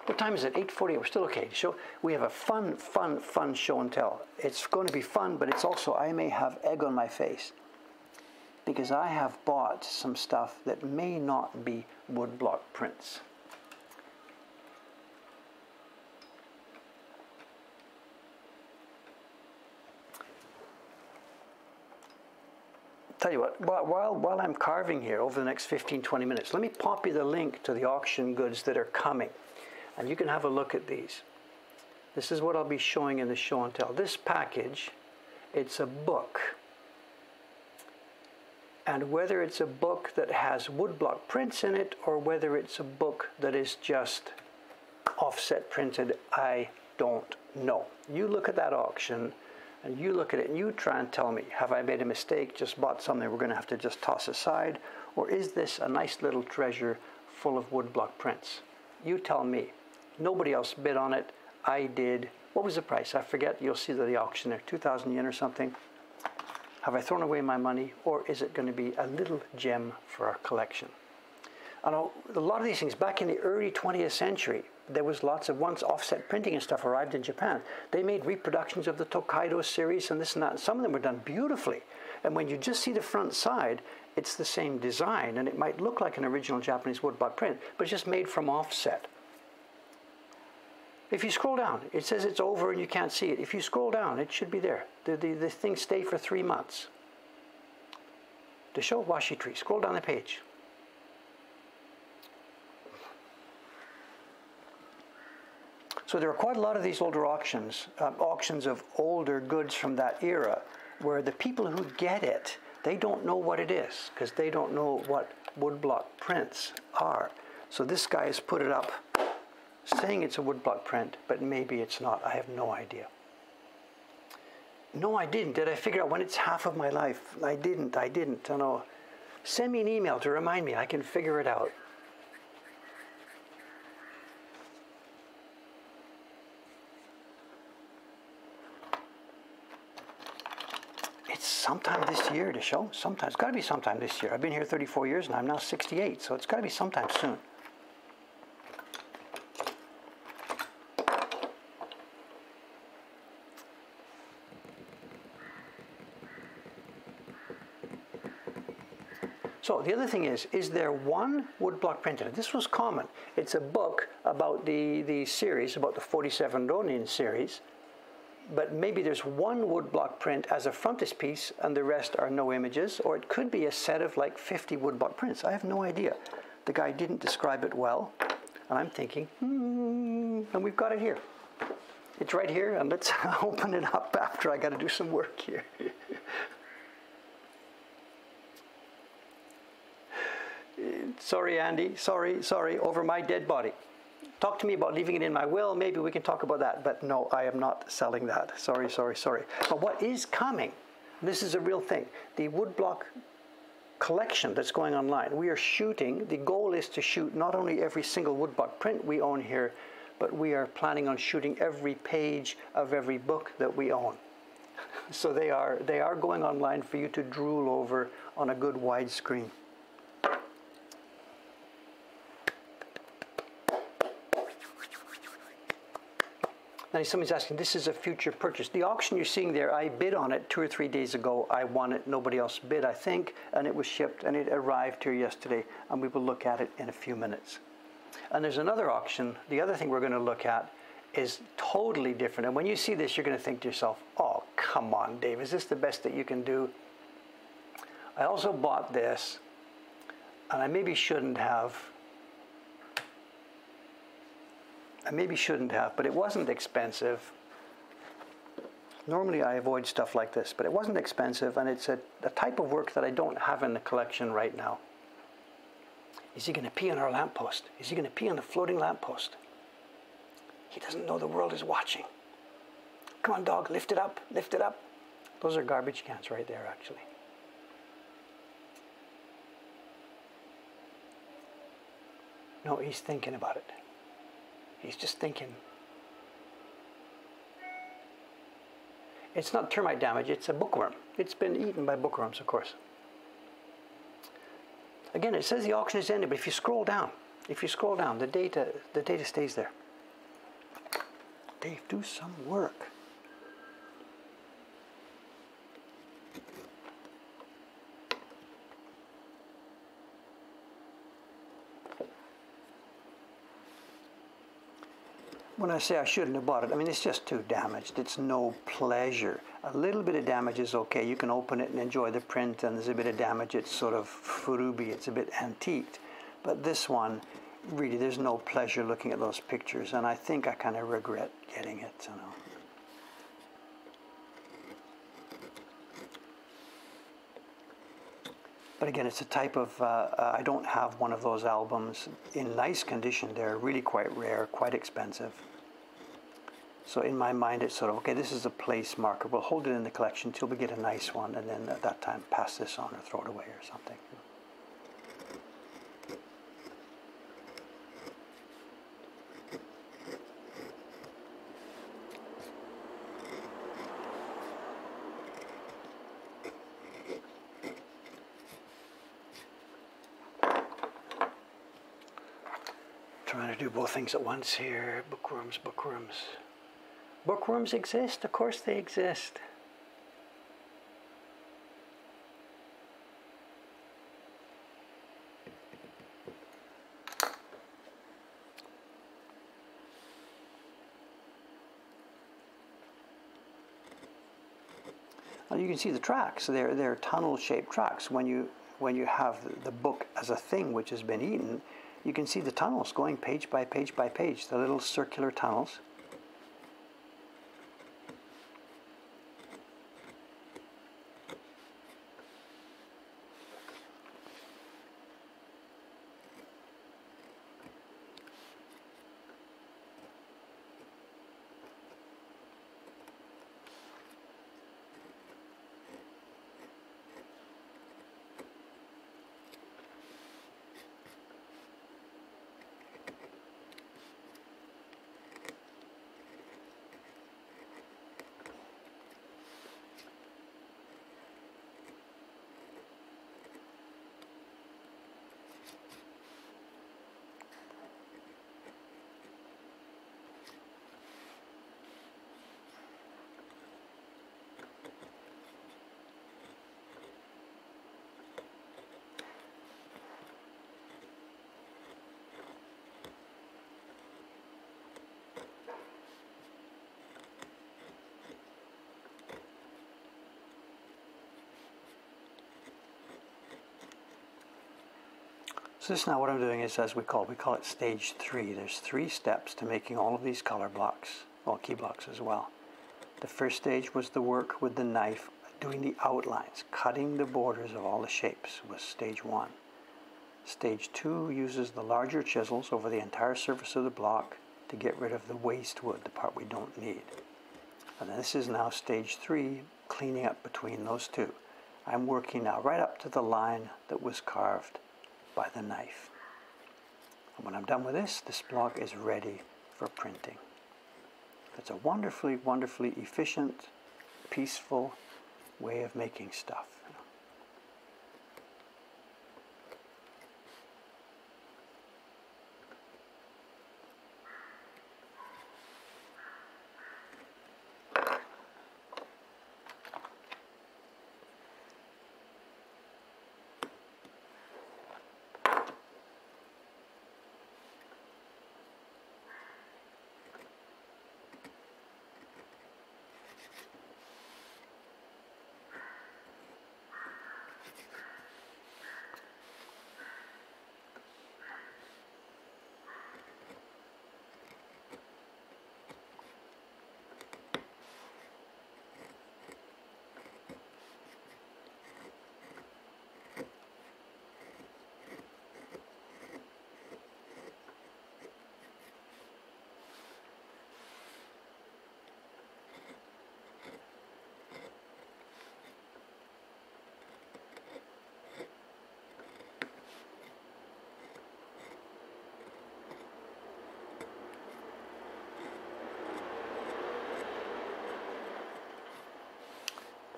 What time is it? 8:40. We're still okay. So we have a fun show and tell. It's going to be fun, but it's also, I may have egg on my face because I have bought some stuff that may not be woodblock prints. Tell you what, while I'm carving here over the next 15-20 minutes, let me pop you the link to the auction goods that are coming. And you can have a look at these. This is what I'll be showing in the show and tell. This package, it's a book. And whether it's a book that has woodblock prints in it or whether it's a book that is just offset printed, I don't know. You look at that auction and you look at it and you try and tell me, have I made a mistake, just bought something we're going to have to just toss aside? Or is this a nice little treasure full of woodblock prints? You tell me. Nobody else bid on it. I did. What was the price? I forget. You'll see the auction there, 2,000 yen or something. Have I thrown away my money, or is it going to be a little gem for our collection? I know a lot of these things, back in the early 20th century, there was lots of, once offset printing and stuff arrived in Japan, they made reproductions of the Tokaido series and this and that, and some of them were done beautifully. And when you just see the front side, it's the same design, and it might look like an original Japanese woodblock print, but it's just made from offset. If you scroll down, it says it's over and you can't see it. If you scroll down, it should be there. The things stay for 3 months. To show washi tree, scroll down the page. So there are quite a lot of these older auctions, auctions of older goods from that era, where the people who get it, they don't know what it is, because they don't know what woodblock prints are. So this guy has put it up saying it's a woodblock print, but maybe it's not. I have no idea. No, I didn't. Did I figure out when it's half of my life? I didn't. I know. Send me an email to remind me. I can figure it out. It's sometime this year to show. Sometime. It's got to be sometime this year. I've been here 34 years and I'm now 68, so it's got to be sometime soon. So the other thing is there one woodblock print in it? This was common. It's a book about the series, about the 47 Ronin series, but maybe there's one woodblock print as a frontispiece and the rest are no images, or it could be a set of like 50 woodblock prints. I have no idea. The guy didn't describe it well, and I'm thinking, and we've got it here. It's right here, and let's open it up after I got to do some work here. Sorry, Andy, sorry, over my dead body. Talk to me about leaving it in my will. Maybe we can talk about that. But no, I am not selling that. Sorry. But what is coming, this is a real thing, the woodblock collection that's going online. We are shooting, the goal is to shoot not only every single woodblock print we own here, but we are planning on shooting every page of every book that we own. So they are going online for you to drool over on a good wide screen. Now somebody's asking, this is a future purchase. The auction you're seeing there, I bid on it 2 or 3 days ago. I won it. Nobody else bid, I think, and it was shipped and it arrived here yesterday, and we will look at it in a few minutes. And there's another auction. The other thing we're going to look at is totally different. And when you see this, you're going to think to yourself, oh, come on, Dave, is this the best that you can do? I also bought this, and I maybe shouldn't have, but it wasn't expensive. Normally I avoid stuff like this, but it wasn't expensive, and it's a type of work that I don't have in the collection right now. Is he going to pee on our lamppost? Is he going to pee on the floating lamppost? He doesn't know the world is watching. Come on, dog, lift it up, lift it up. Those are garbage cans right there, actually. No, he's thinking about it. He's just thinking. It's not termite damage, it's a bookworm. It's been eaten by bookworms, of course. Again, it says the auction is ended, but if you scroll down, the data stays there. Dave, do some work. When I say I shouldn't have bought it, I mean, it's just too damaged. It's no pleasure. A little bit of damage is okay. You can open it and enjoy the print, and there's a bit of damage. It's sort of furubi. It's a bit antiqued. But this one, really, there's no pleasure looking at those pictures, and I think I kind of regret getting it, you know. But again, it's a type of, I don't have one of those albums in nice condition. They're really quite rare, quite expensive. So in my mind, it's sort of, okay, this is a place marker. We'll hold it in the collection till we get a nice one, and then at that time pass this on or throw it away or something. Trying to do both things at once here. Bookworms, bookworms. Bookworms exist? Of course they exist. Well, you can see the tracks. They're tunnel-shaped tracks. When you have the book as a thing which has been eaten, you can see the tunnels going page by page by page, the little circular tunnels. So this now what I'm doing is, as we call it stage 3. There's 3 steps to making all of these color blocks, well, key blocks as well. The first stage was the work with the knife, doing the outlines, cutting the borders of all the shapes was stage 1. Stage 2 uses the larger chisels over the entire surface of the block to get rid of the waste wood, the part we don't need. And this is now stage 3, cleaning up between those two. I'm working now right up to the line that was carved by the knife. And when I'm done with this, this block is ready for printing. It's a wonderfully, wonderfully efficient, peaceful way of making stuff.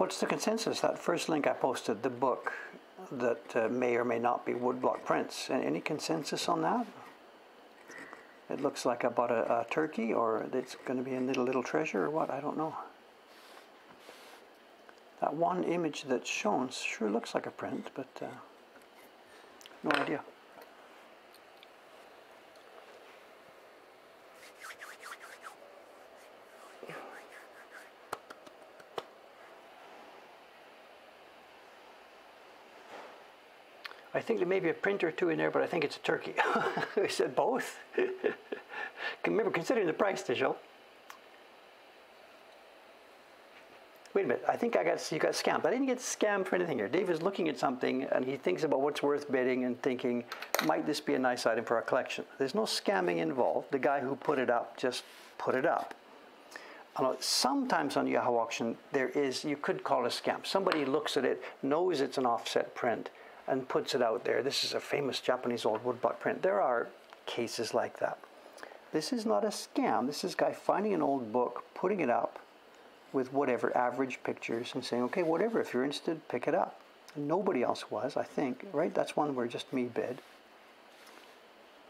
What's the consensus? That first link I posted, the book that may or may not be woodblock prints. Any consensus on that? It looks like about a turkey, or it's going to be a little treasure, or what? I don't know. That one image that's shown sure looks like a print, but no idea. I think there may be a print or two in there, but I think it's a turkey. I said both. Remember, considering the price, Digital. Wait a minute, I think you got scammed. I didn't get scammed for anything here. Dave is looking at something and he thinks about what's worth bidding and thinking, might this be a nice item for our collection? There's no scamming involved. The guy who put it up just put it up. Sometimes on Yahoo Auction, there is, you could call it a scam. Somebody looks at it, knows it's an offset print, and puts it out there. This is a famous Japanese old woodblock print. There are cases like that. This is not a scam. This is a guy finding an old book, putting it up with whatever average pictures and saying, okay, whatever, if you're interested, pick it up. Nobody else was, I think, right? That's one where just me bid.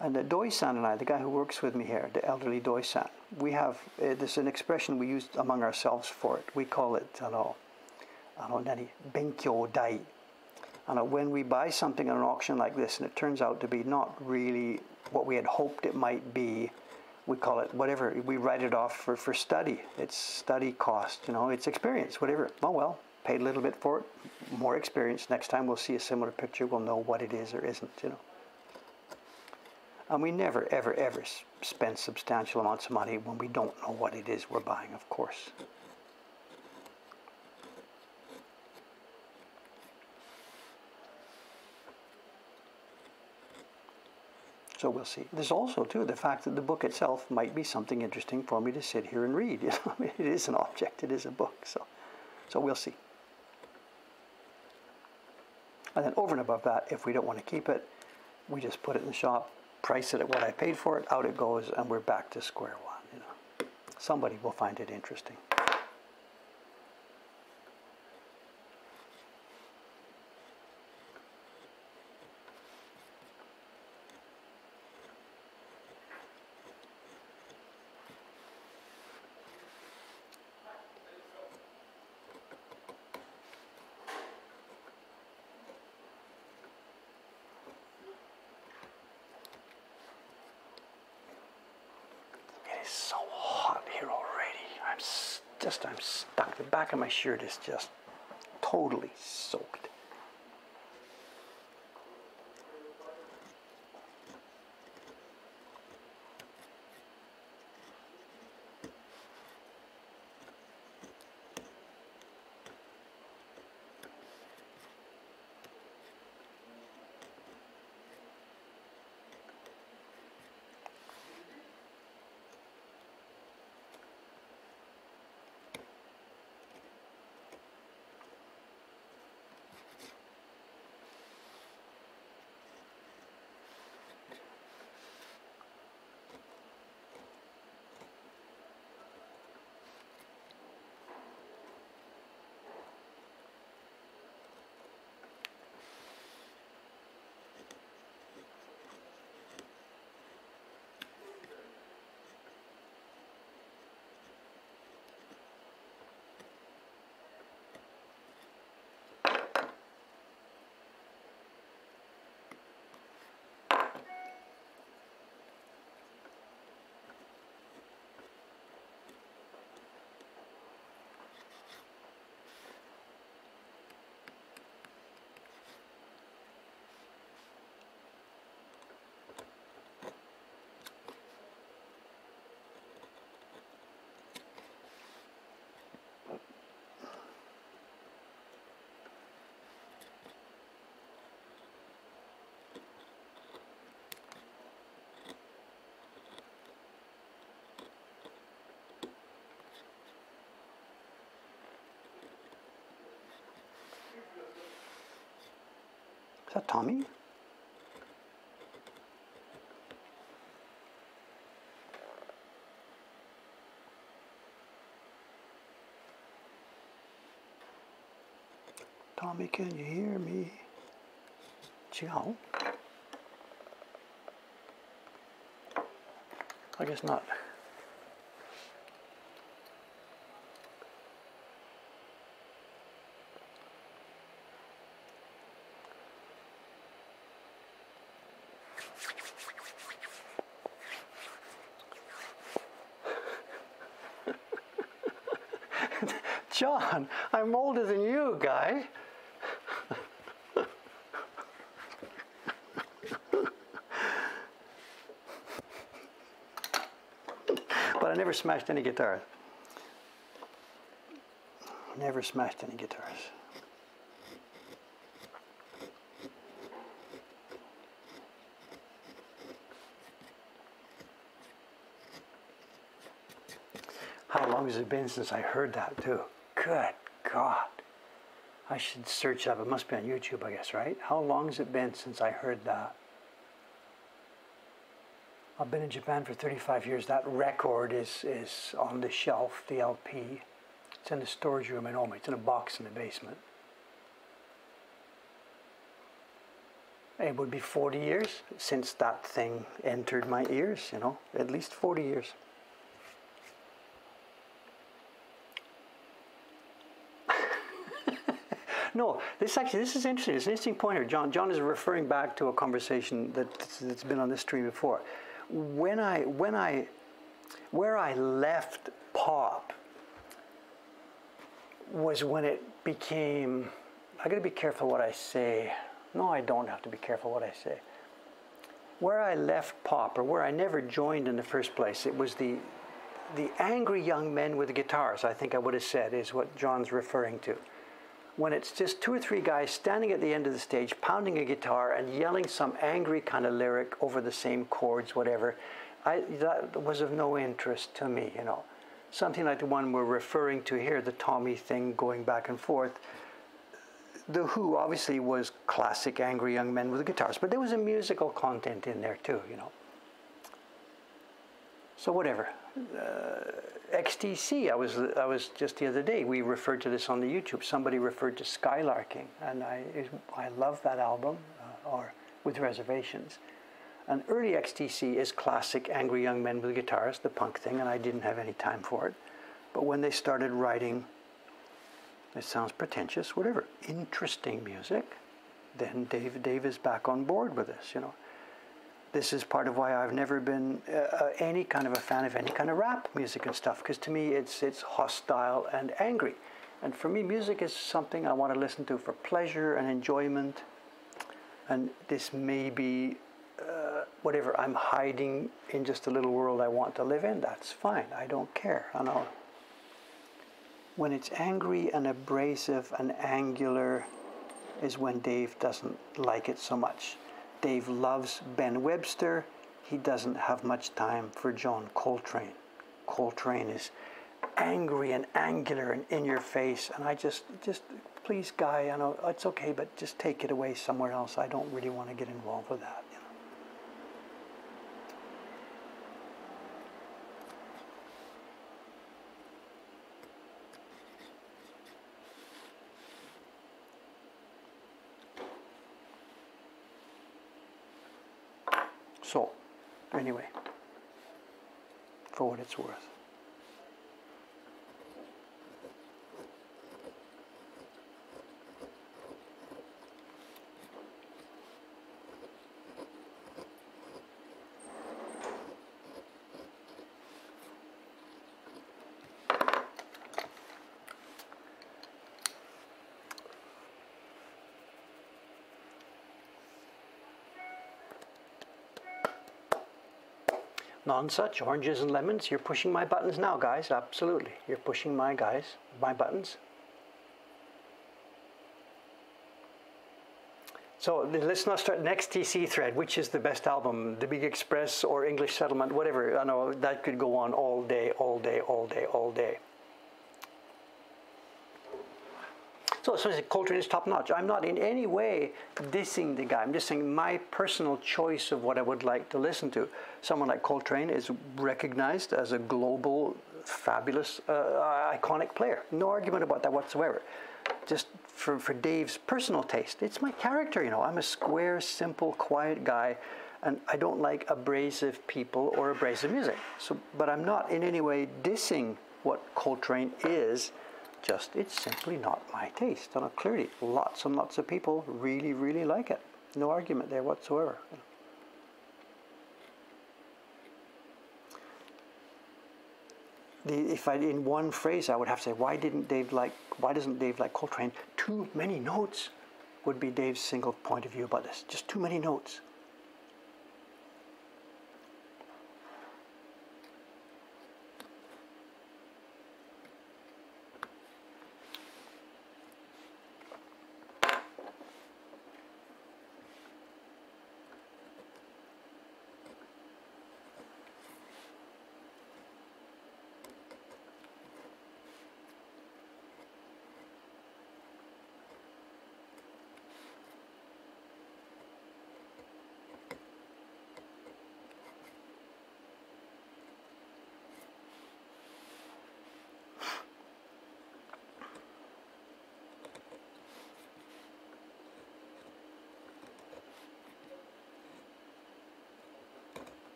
And Doi-san and I, the guy who works with me here, the elderly Doi-san, we have, there's an expression we use among ourselves for it. We call it, benkyō dai. When we buy something at an auction like this and it turns out to be not really what we had hoped it might be, we call it whatever, we write it off for study. It's study cost, it's experience, whatever. Oh well, paid a little bit for it, more experience. Next time we'll see a similar picture, we'll know what it is or isn't, And we never, ever, ever spend substantial amounts of money when we don't know what it is we're buying, of course. So we'll see. There's also, too, the fact that the book itself might be something interesting for me to sit here and read. It is an object, it is a book, so we'll see. And then over and above that, if we don't want to keep it, we just put it in the shop, price it at what I paid for it, out it goes, and we're back to square one. Somebody will find it interesting. It's so hot here already. I'm stuck. The back of my shirt is just totally soaked. Is that Tommy? Tommy, can you hear me? Joe? I guess not. John, I'm older than you, guy. But I never smashed any guitars. Never smashed any guitars. How long has it been since I heard that too? Good God. I should search up. It must be on YouTube, I guess, right? How long has it been since I heard that? I've been in Japan for 35 years. That record is on the shelf, the LP. It's in the storage room in Omi. It's in a box in the basement. It would be 40 years since that thing entered my ears, you know, at least 40 years. No, this is interesting. It's an interesting pointer. John is referring back to a conversation that's been on this stream before. Where I left pop was when it became. I got to be careful what I say. No, I don't have to be careful what I say. Where I left pop, or where I never joined in the first place, it was the angry young men with the guitars. I think I would have said is what John's referring to. When it's just two or three guys standing at the end of the stage, pounding a guitar and yelling some angry kind of lyric over the same chords, whatever, that was of no interest to me, you know. Something like the one we're referring to here, the Tommy thing going back and forth. The Who obviously was classic angry young men with the guitars, but there was a musical content in there too, you know. So whatever. XTC, I was just the other day, we referred to this on the YouTube. Somebody referred to Skylarking, and I love that album, or With Reservations. And early XTC is classic angry young men with guitars, the punk thing, and I didn't have any time for it. But when they started writing, it sounds pretentious, whatever, interesting music, then Dave is back on board with this, you know. This is part of why I've never been any kind of a fan of any kind of rap music and stuff, because to me it's hostile and angry. And for me, music is something I want to listen to for pleasure and enjoyment. And this may be whatever I'm hiding in just a little world I want to live in. That's fine. I don't care. I know. When it's angry and abrasive and angular is when Dave doesn't like it so much. Dave loves Ben Webster. He doesn't have much time for John Coltrane. Coltrane is angry and angular and in your face, and I just please, Guy, I know it's okay, but just take it away somewhere else. I don't really want to get involved with that, you know. So, anyway, for what it's worth. Non-such, oranges and lemons. You're pushing my buttons now, guys. Absolutely. You're pushing my buttons. So let's not start next TC thread. Which is the best album? The Big Express or English Settlement? Whatever. I know that could go on all day, all day, all day, all day. So Coltrane is top notch. I'm not in any way dissing the guy. I'm just saying my personal choice of what I would like to listen to. Someone like Coltrane is recognized as a global, fabulous, iconic player. No argument about that whatsoever. Just for Dave's personal taste. It's my character, you know. I'm a square, simple, quiet guy, and I don't like abrasive people or abrasive music. So, but I'm not in any way dissing what Coltrane is. Just it's simply not my taste. And clearly, lots and lots of people really, really like it. No argument there whatsoever. If I, in one phrase, I would have to say, why doesn't Dave like Coltrane? Too many notes would be Dave's single point of view about this. Just too many notes.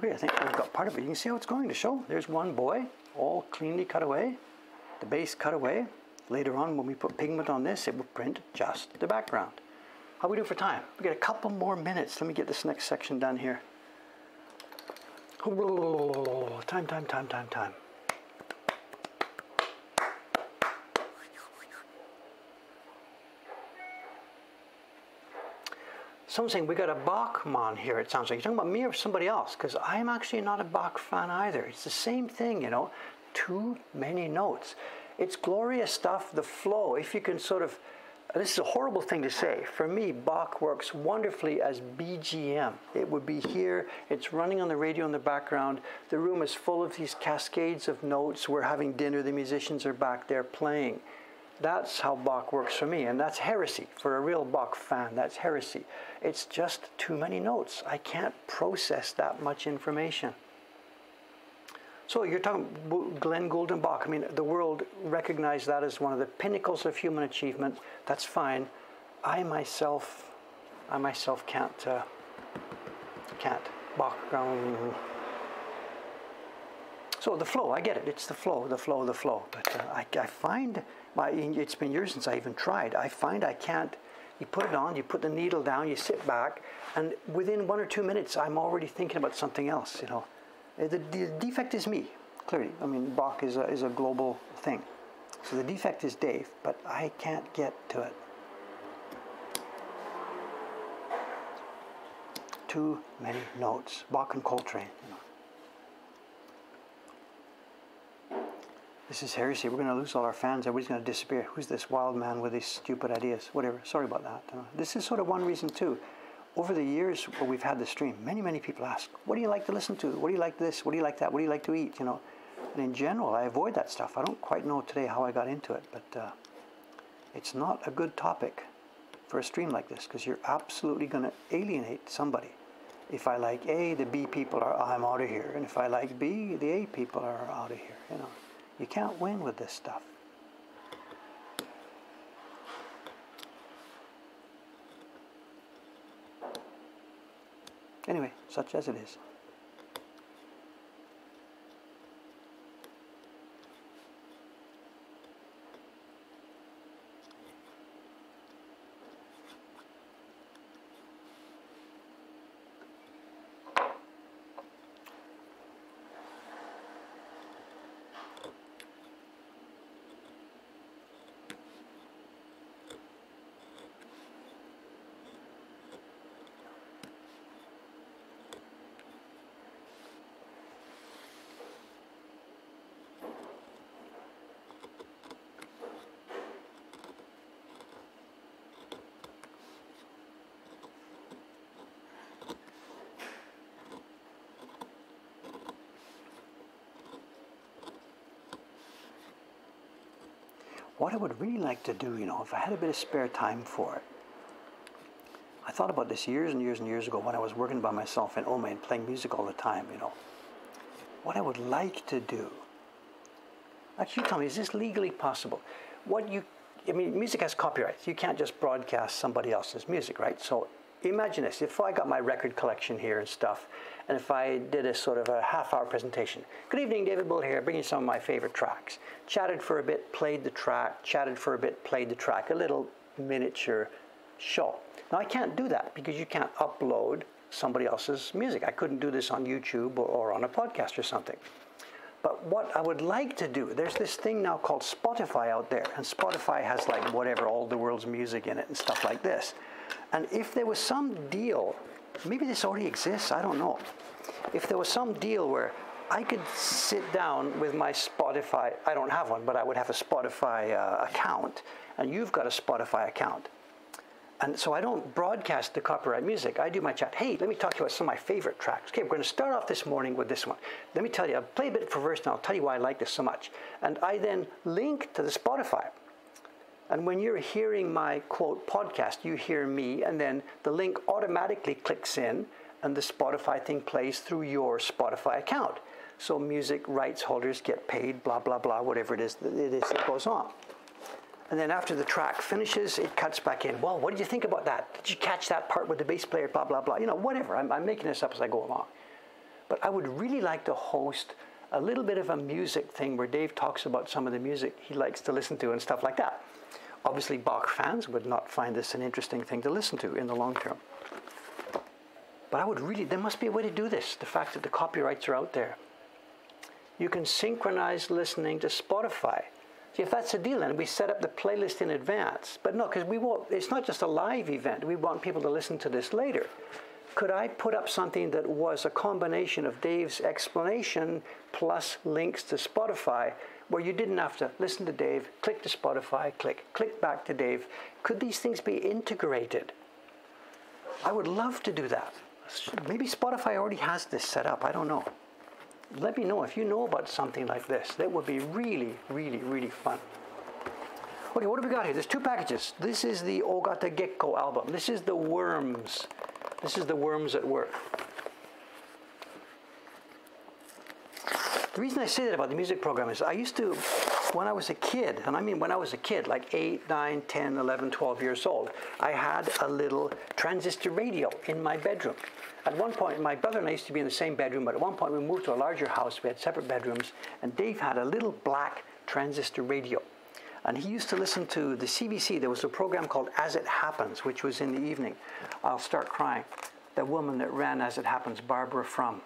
Okay, I think we've got part of it. You can see how it's going to show. There's one boy, all cleanly cut away. The base cut away. Later on, when we put pigment on this, it will print just the background. How are we doing for time? We got a couple more minutes. Let me get this next section done here. Time. Someone's saying we got a Bachmann here, it sounds like. You're talking about me or somebody else? Because I'm actually not a Bach fan either. It's the same thing, you know. Too many notes. It's glorious stuff, the flow. If you can sort of, this is a horrible thing to say. For me, Bach works wonderfully as BGM. It would be here, it's running on the radio in the background. The room is full of these cascades of notes. We're having dinner, the musicians are back there playing. That's how Bach works for me, and that's heresy. For a real Bach fan, that's heresy. It's just too many notes. I can't process that much information. So you're talking Glenn Gould and Bach. I mean, the world recognized that as one of the pinnacles of human achievement. That's fine. I myself can't. Bach. So the flow, I get it. It's the flow. But I find, it's been years since I even tried. I find I can't. You put it on, you put the needle down, you sit back, and within 1 or 2 minutes, I'm already thinking about something else. You know, the defect is me. Clearly, I mean, Bach is a global thing. So the defect is Dave, but I can't get to it. Too many notes. Bach and Coltrane. You know. This is heresy. We're going to lose all our fans. Everybody's going to disappear. Who's this wild man with these stupid ideas? Whatever. Sorry about that. This is sort of one reason too. Over the years where we've had the stream, many people ask, what do you like to listen to? What do you like this? What do you like that? What do you like to eat? You know, and in general, I avoid that stuff. I don't quite know today how I got into it, but it's not a good topic for a stream like this because you're absolutely going to alienate somebody. If I like A, the B people are, I'm out of here. And if I like B, the A people are out of here. You know, you can't win with this stuff. Anyway, such as it is. What I would really like to do, you know, if I had a bit of spare time for it, I thought about this years and years ago when I was working by myself in Oman, playing music all the time, you know. What I would like to do, actually tell me, is this legally possible? I mean, music has copyrights. You can't just broadcast somebody else's music, right? So imagine this, if I got my record collection here and stuff, and if I did a sort of a half-hour presentation. Good evening, David Bull here, bringing some of my favorite tracks. Chatted for a bit, played the track, chatted for a bit, played the track, a little miniature show. Now I can't do that because you can't upload somebody else's music. I couldn't do this on YouTube or on a podcast or something. But what I would like to do, there's this thing now called Spotify out there, and Spotify has like whatever, all the world's music in it and stuff like this. And if there was some deal, maybe this already exists, I don't know. If there was some deal where I could sit down with my Spotify, I don't have one, but I would have a Spotify account, and you've got a Spotify account. And so I don't broadcast the copyright music. I do my chat. Hey, let me talk to you about some of my favorite tracks. Okay, we're going to start off this morning with this one. Let me tell you, I'll play a bit for verse, and I'll tell you why I like this so much. And I then link to the Spotify. And when you're hearing my, quote, podcast, you hear me, and then the link automatically clicks in, and the Spotify thing plays through your Spotify account. So music rights holders get paid, blah, blah, blah, whatever it is that goes on. And then after the track finishes, it cuts back in. Well, what did you think about that? Did you catch that part with the bass player, blah, blah, blah? You know, whatever. I'm making this up as I go along. But I would really like to host a little bit of a music thing where Dave talks about some of the music he likes to listen to and stuff like that. Obviously, Bach fans would not find this an interesting thing to listen to in the long term. But I would really, there must be a way to do this, the fact that the copyrights are out there. You can synchronize listening to Spotify. See, if that's the deal, then we set up the playlist in advance. But no, because we won't, it's not just a live event. We want people to listen to this later. Could I put up something that was a combination of Dave's explanation plus links to Spotify, where you didn't have to listen to Dave, click to Spotify, click back to Dave? Could these things be integrated? I would love to do that. Maybe Spotify already has this set up. I don't know. Let me know if you know about something like this. That would be really, really, really fun. Okay, what do we got here? There's 2 packages. This is the Ogata Gekko album. This is the Worms. This is the Worms at Work. The reason I say that about the music program is I used to, when I was a kid, and I mean when I was a kid, like 8, 9, 10, 11, 12 years old, I had a little transistor radio in my bedroom. At one point, my brother and I used to be in the same bedroom, but at one point we moved to a larger house. We had separate bedrooms, and Dave had a little black transistor radio. And he used to listen to the CBC. There was a program called As It Happens, which was in the evening. I'll start crying. The woman that ran As It Happens, Barbara Frum.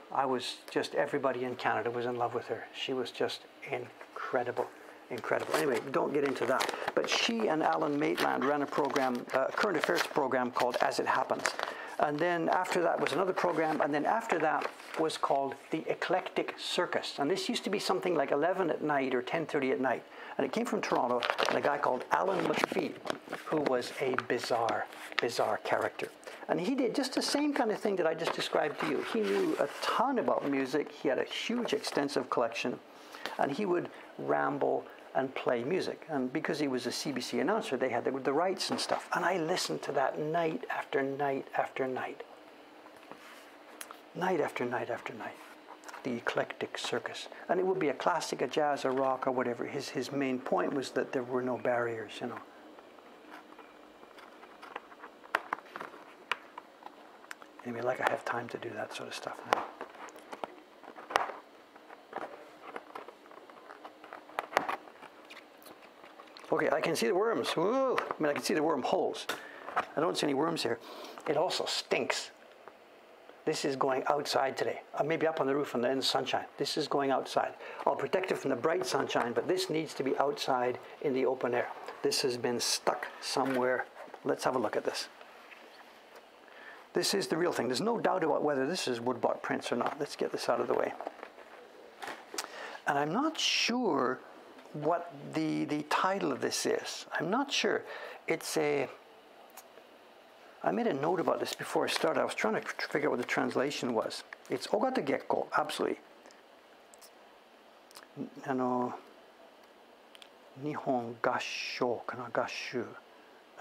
Everybody in Canada was in love with her. She was just incredible, incredible. Anyway, don't get into that. But she and Alan Maitland ran a program, a current affairs program called As It Happens. And then after that was another program, and then after that was called The Eclectic Circus. And this used to be something like 11 at night or 10:30 at night. And it came from Toronto, and a guy called Alan McPhee, who was a bizarre, bizarre character. And he did just the same kind of thing that I just described to you. He knew a ton about music. He had a huge, extensive collection. And he would ramble and play music. And because he was a CBC announcer, they had the rights and stuff. And I listened to that night after night after night. Night after night after night. The Eclectic Circus. And it would be a classic, a jazz, a rock, or whatever. His main point was that there were no barriers, you know. Anyway, like I have time to do that sort of stuff now. Okay, I can see the worms. Whoa. I mean, I can see the worm holes. I don't see any worms here. It also stinks. This is going outside today. Maybe up on the roof in the sunshine. This is going outside. I'll protect it from the bright sunshine, but this needs to be outside in the open air. This has been stuck somewhere. Let's have a look at this. This is the real thing. There's no doubt about whether this is woodblock prints or not. Let's get this out of the way. And I'm not sure what the title of this is. I'm not sure. It's a... I made a note about this before I started. I was trying to figure out what the translation was. It's Ogata Gekko, absolutely. Nihon Gassho, kana Gasshu.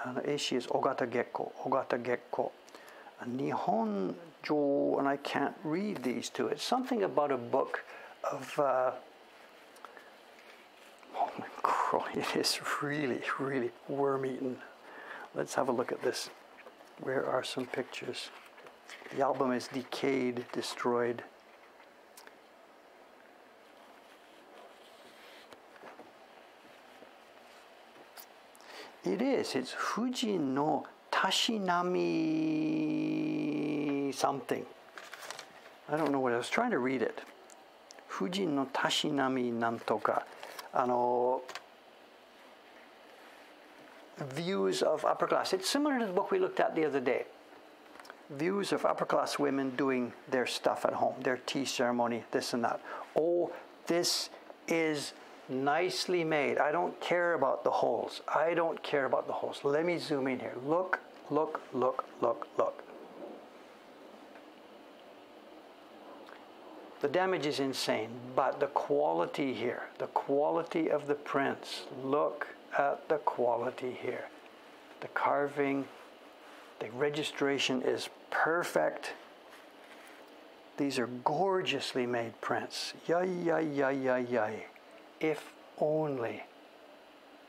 Eishi is Ogata Gekko, Ogata Gekko. Nihon Jo, and I can't read these two. It's something about a book of... oh my God, it is really, really worm-eaten. Let's have a look at this. Where are some pictures? The album is decayed, destroyed. It is. It's Fuji no Tashinami something. I don't know what I was trying to read it. Fuji no Tashinami nantoka. Views of upper class. It's similar to the book we looked at the other day. Views of upper class women doing their stuff at home, their tea ceremony, this and that. Oh, this is nicely made. I don't care about the holes. I don't care about the holes. Let me zoom in here. Look, look, look, look, look. The damage is insane, but the quality here, the quality of the prints, look at the quality here. The carving, the registration is perfect. These are gorgeously made prints. Yay, yay, yay, yay, yay. If only.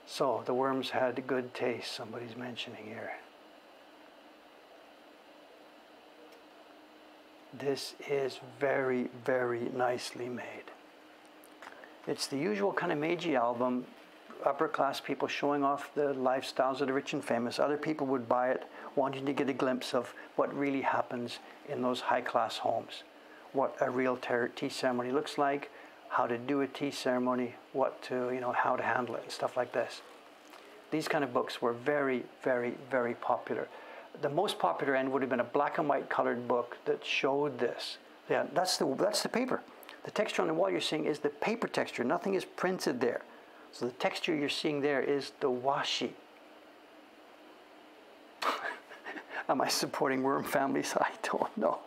So the worms had good taste, somebody's mentioning here. This is very, very nicely made. It's the usual kind of Meiji album. Upper class people showing off the lifestyles of the rich and famous. Other people would buy it wanting to get a glimpse of what really happens in those high class homes. What a real tea ceremony looks like, how to do a tea ceremony, how to handle it and stuff like this. These kind of books were very, very, very popular. The most popular end would have been a black and white colored book that showed this. Yeah, that's the paper. The texture on the wall you're seeing is the paper texture. Nothing is printed there. So the texture you're seeing there is the washi. Am I supporting worm families? I don't know.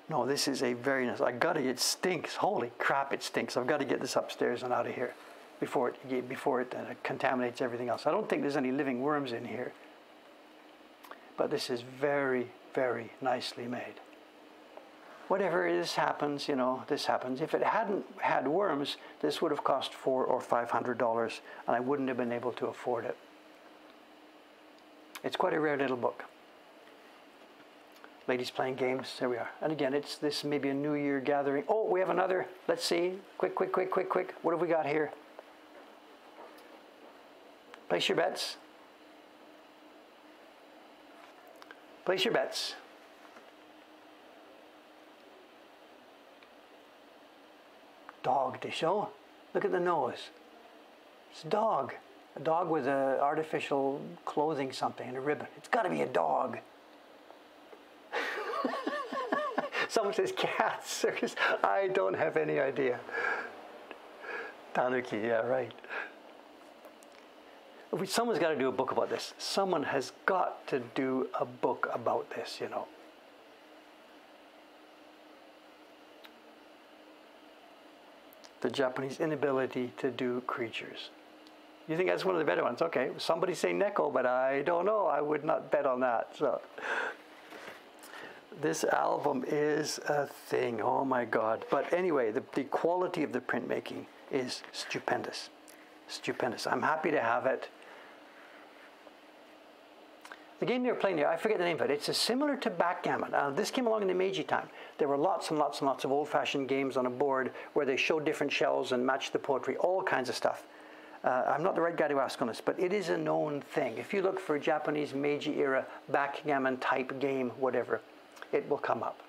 No, this is a very nice. It stinks. Holy crap, it stinks. I've got to get this upstairs and out of here before it contaminates everything else. I don't think there's any living worms in here. But this is very, very nicely made. whatever this happens, you know, this happens. If it hadn't had worms, this would have cost $400 or $500, and I wouldn't have been able to afford it. It's quite a rare little book. Ladies playing games, there we are. And again, it's this maybe a New Year gathering. Oh, we have another, let's see, quick. What have we got here? Place your bets. Place your bets. Dog to show. Look at the nose. It's a dog. A dog with an artificial clothing something and a ribbon. It's got to be a dog. Someone says cats. I don't have any idea. Tanuki, yeah, right. Someone's got to do a book about this. Someone has got to do a book about this, you know. The Japanese inability to do creatures. You think that's one of the better ones? Okay, somebody say Neko, but I don't know. I would not bet on that. So this album is a thing. Oh my God. But anyway, the quality of the printmaking is stupendous. Stupendous. I'm happy to have it. The game they were playing there, I forget the name of it. It's similar to backgammon. This came along in the Meiji time. There were lots and lots and lots of old-fashioned games on a board where they showed different shells and matched the poetry, all kinds of stuff. I'm not the right guy to ask on this, but it is a known thing. If you look for a Japanese Meiji-era backgammon type game, whatever, it will come up.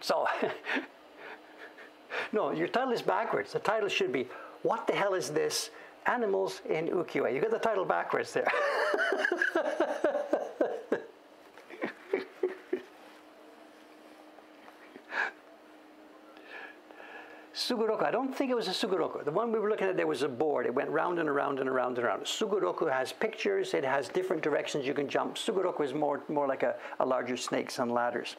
So, no, your title is backwards. The title should be, What the Hell is This? Animals in Ukiyo-e. You got the title backwards there. Sugoroku, I don't think it was a Sugoroku. The one we were looking at there was a board. It went round and around and around and around. Sugoroku has pictures. It has different directions you can jump. Sugoroku is more like a larger snakes and ladders.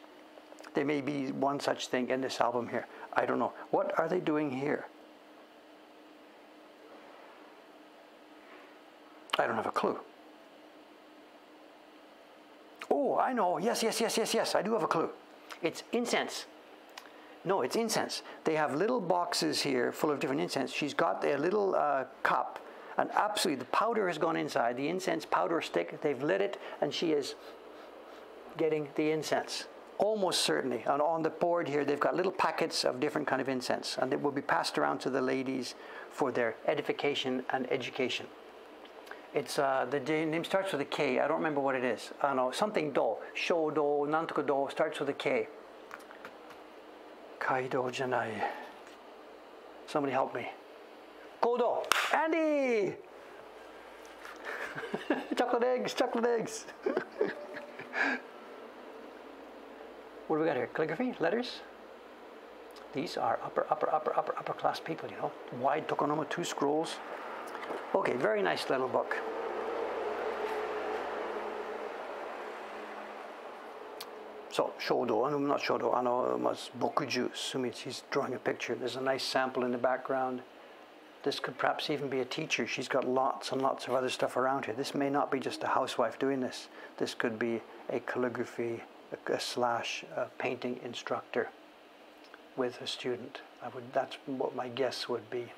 There may be one such thing in this album here. I don't know. What are they doing here? I don't have a clue. Oh, I know. Yes. I do have a clue. It's incense. No, it's incense. They have little boxes here full of different incense. She's got a little cup, and absolutely the powder has gone inside, the incense powder stick. They've lit it, and she is getting the incense. Almost certainly. And on the board here, they've got little packets of different kind of incense, and it will be passed around to the ladies for their edification and education. It's the name starts with a K. I don't remember what it is. I know something do, shodo, nantoka do starts with a K. Kaido janai. Somebody help me. Kodo. Andy. Chocolate eggs. What do we got here? Calligraphy, letters. These are upper class people, you know. Wide tokonoma, 2 scrolls. Okay, very nice little book. So, shodo, not shodo, bokuju, assuming she's drawing a picture. There's a nice sample in the background. This could perhaps even be a teacher. She's got lots and lots of other stuff around here. This may not be just a housewife doing this. This could be a calligraphy / painting instructor with a student. That's what my guess would be.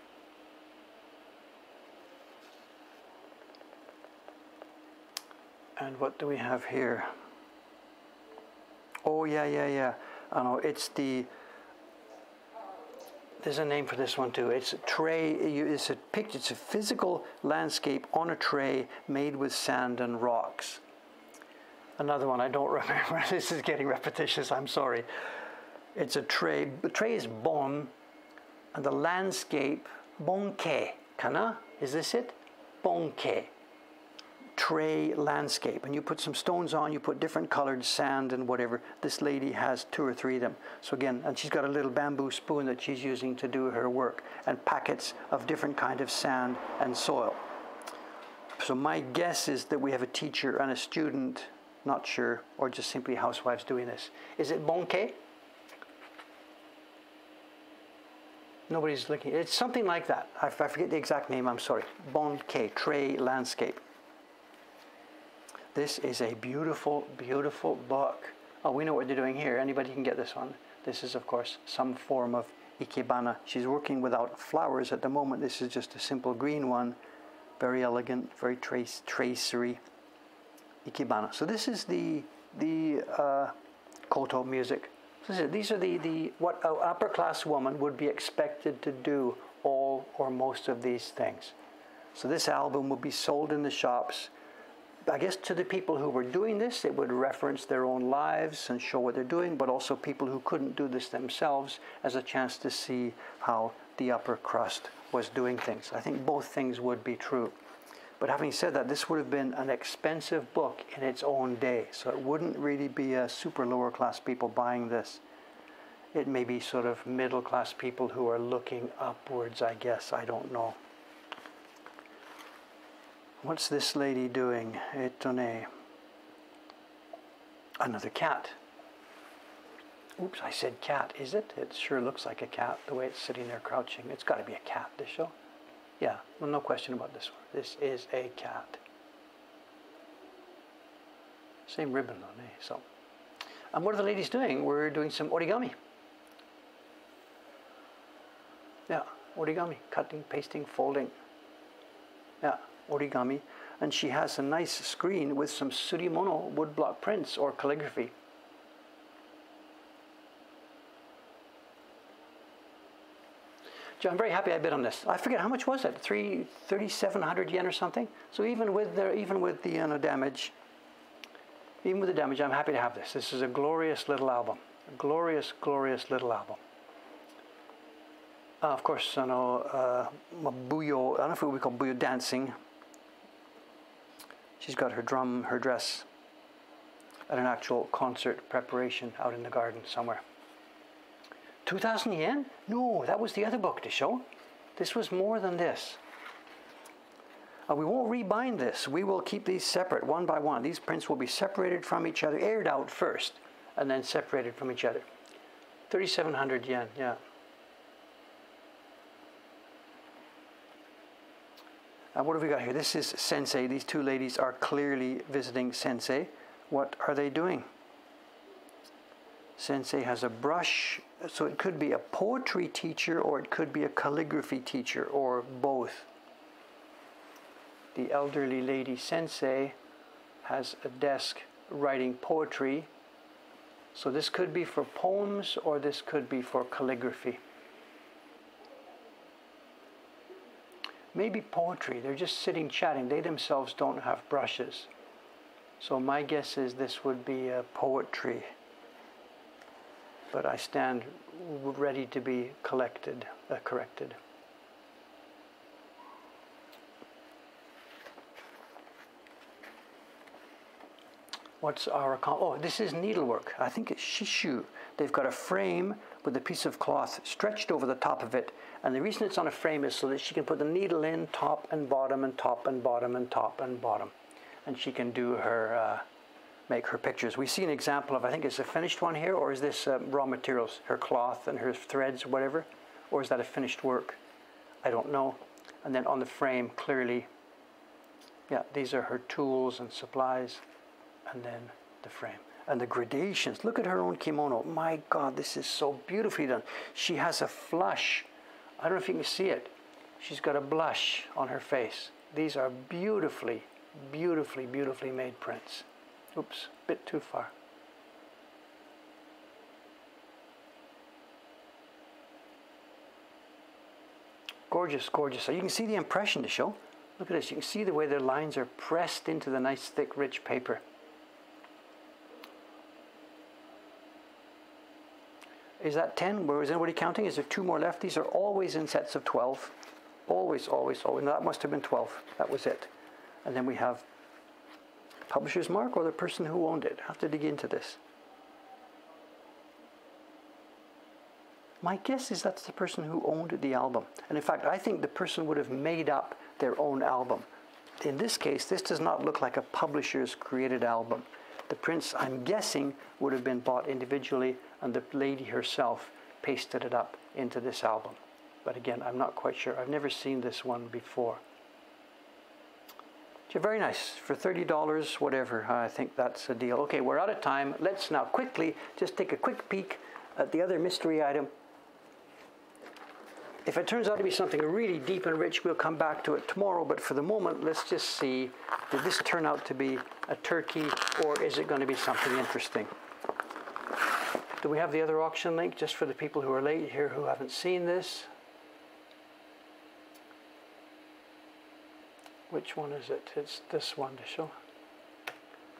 And what do we have here? Oh, yeah. I know, it's there's a name for this one too. It's a tray, it's a picture, it's a physical landscape on a tray made with sand and rocks. Another one I don't remember. This is getting repetitious, I'm sorry. It's a tray. The tray is bon, and the landscape, bonke, kana? Is this it? Bonke. Tray landscape, and you put some stones on, you put different colored sand and whatever. This lady has 2 or 3 of them. So again, and she's got a little bamboo spoon that she's using to do her work, and packets of different kind of sand and soil. So my guess is that we have a teacher and a student, not sure, or just simply housewives doing this. Is it bonke? Nobody's looking. It's something like that. I forget the exact name, I'm sorry. Bonke, tray landscape. This is a beautiful, beautiful book Oh, we know what they're doing here. Anybody can get this one. This is, of course, some form of ikebana. She's working without flowers at the moment. This is just a simple green one. Very elegant, very tracery ikebana. So this is the koto music. So these are what an upper class woman would be expected to do, all or most of these things. So this album would be sold in the shops. I guess to the people who were doing this, it would reference their own lives and show what they're doing, but also people who couldn't do this themselves as a chance to see how the upper crust was doing things. I think both things would be true. But having said that, this would have been an expensive book in its own day, so it wouldn't really be a super lower class people buying this. It may be sort of middle class people who are looking upwards, I guess. I don't know. What's this lady doing? Étonné. Another cat. Oops, I said cat. Is it? It sure looks like a cat, the way it's sitting there crouching. It's got to be a cat, this show. Yeah, well, no question about this one. This is a cat. Same ribbon on, eh? So, and what are the ladies doing? We're doing some origami. Yeah, origami. Cutting, pasting, folding. Yeah, origami. And she has a nice screen with some surimono woodblock prints or calligraphy. I'm very happy I bid on this. I forget, how much was it? 3,700 yen or something? So even with the damage, even with the damage, I'm happy to have this. This is a glorious little album. A glorious, glorious little album. Of course, Buyo, I don't know if it would be called Buyo dancing. She's got her drum, her dress, at an actual concert preparation out in the garden somewhere. 2,000 yen? No, that was the other book to show. This was more than this. We won't rebind this. We will keep these separate one by one. These prints will be separated from each other, aired out first, and then separated from each other. 3,700 yen, yeah. What have we got here? This is Sensei. These two ladies are clearly visiting Sensei. What are they doing? Sensei has a brush, so it could be a poetry teacher or it could be a calligraphy teacher or both. The elderly lady Sensei has a desk writing poetry, so this could be for poems or this could be for calligraphy. Maybe poetry. They're just sitting chatting. They themselves don't have brushes. So my guess is this would be poetry. But I stand ready to be corrected. What's our... Oh, this is needlework. I think it's shishu. They've got a frame with a piece of cloth stretched over the top of it. And the reason it's on a frame is so that she can put the needle in top and bottom and top and bottom and top and bottom. And she can do her... make her pictures. We see an example of, I think it's a finished one here, or is this raw materials, her cloth and her threads or whatever, or is that a finished work? I don't know. And then on the frame, clearly, yeah, these are her tools and supplies, and then the frame. And the gradations, look at her own kimono. My God, this is so beautifully done. She has a flush. I don't know if you can see it. She's got a blush on her face. These are beautifully, beautifully, beautifully made prints. Oops, a bit too far. Gorgeous, gorgeous. So you can see the impression to show. Look at this. You can see the way their lines are pressed into the nice, thick, rich paper. Is that 10? Where is anybody counting? Is there 2 more left? These are always in sets of 12. Always, always, always. No, that must have been 12. That was it. And then we have publisher's mark or the person who owned it. I have to dig into this. My guess is that's the person who owned the album. And in fact, I think the person would have made up their own album. In this case, this does not look like a publisher's created album. The prints, I'm guessing, would have been bought individually and the lady herself pasted it up into this album. But again, I'm not quite sure. I've never seen this one before. So very nice. For $30, whatever, I think that's a deal. Okay, we're out of time. Let's now quickly just take a quick peek at the other mystery item. If it turns out to be something really deep and rich, we'll come back to it tomorrow. But for the moment, let's just see, did this turn out to be a turkey, or is it going to be something interesting? Do we have the other auction link just for the people who are late here who haven't seen this? Which one is it? It's this one to show.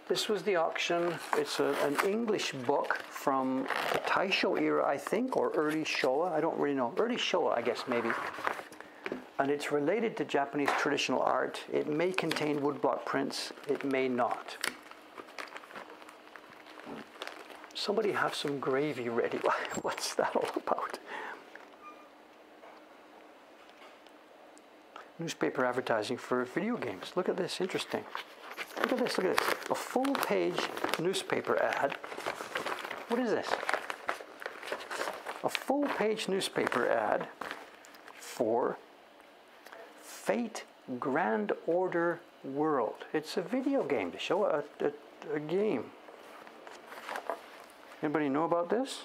This was the auction. It's an English book from the Taisho era, I think, or early Showa. I don't really know. Early Showa, I guess, maybe. And it's related to Japanese traditional art. It may contain woodblock prints. It may not. Somebody have some gravy ready. What's that all about? Newspaper advertising for video games. Look at this, interesting. Look at this, look at this. A full-page newspaper ad. What is this? A full-page newspaper ad for Fate Grand Order World. It's a video game to show a game. Anybody know about this?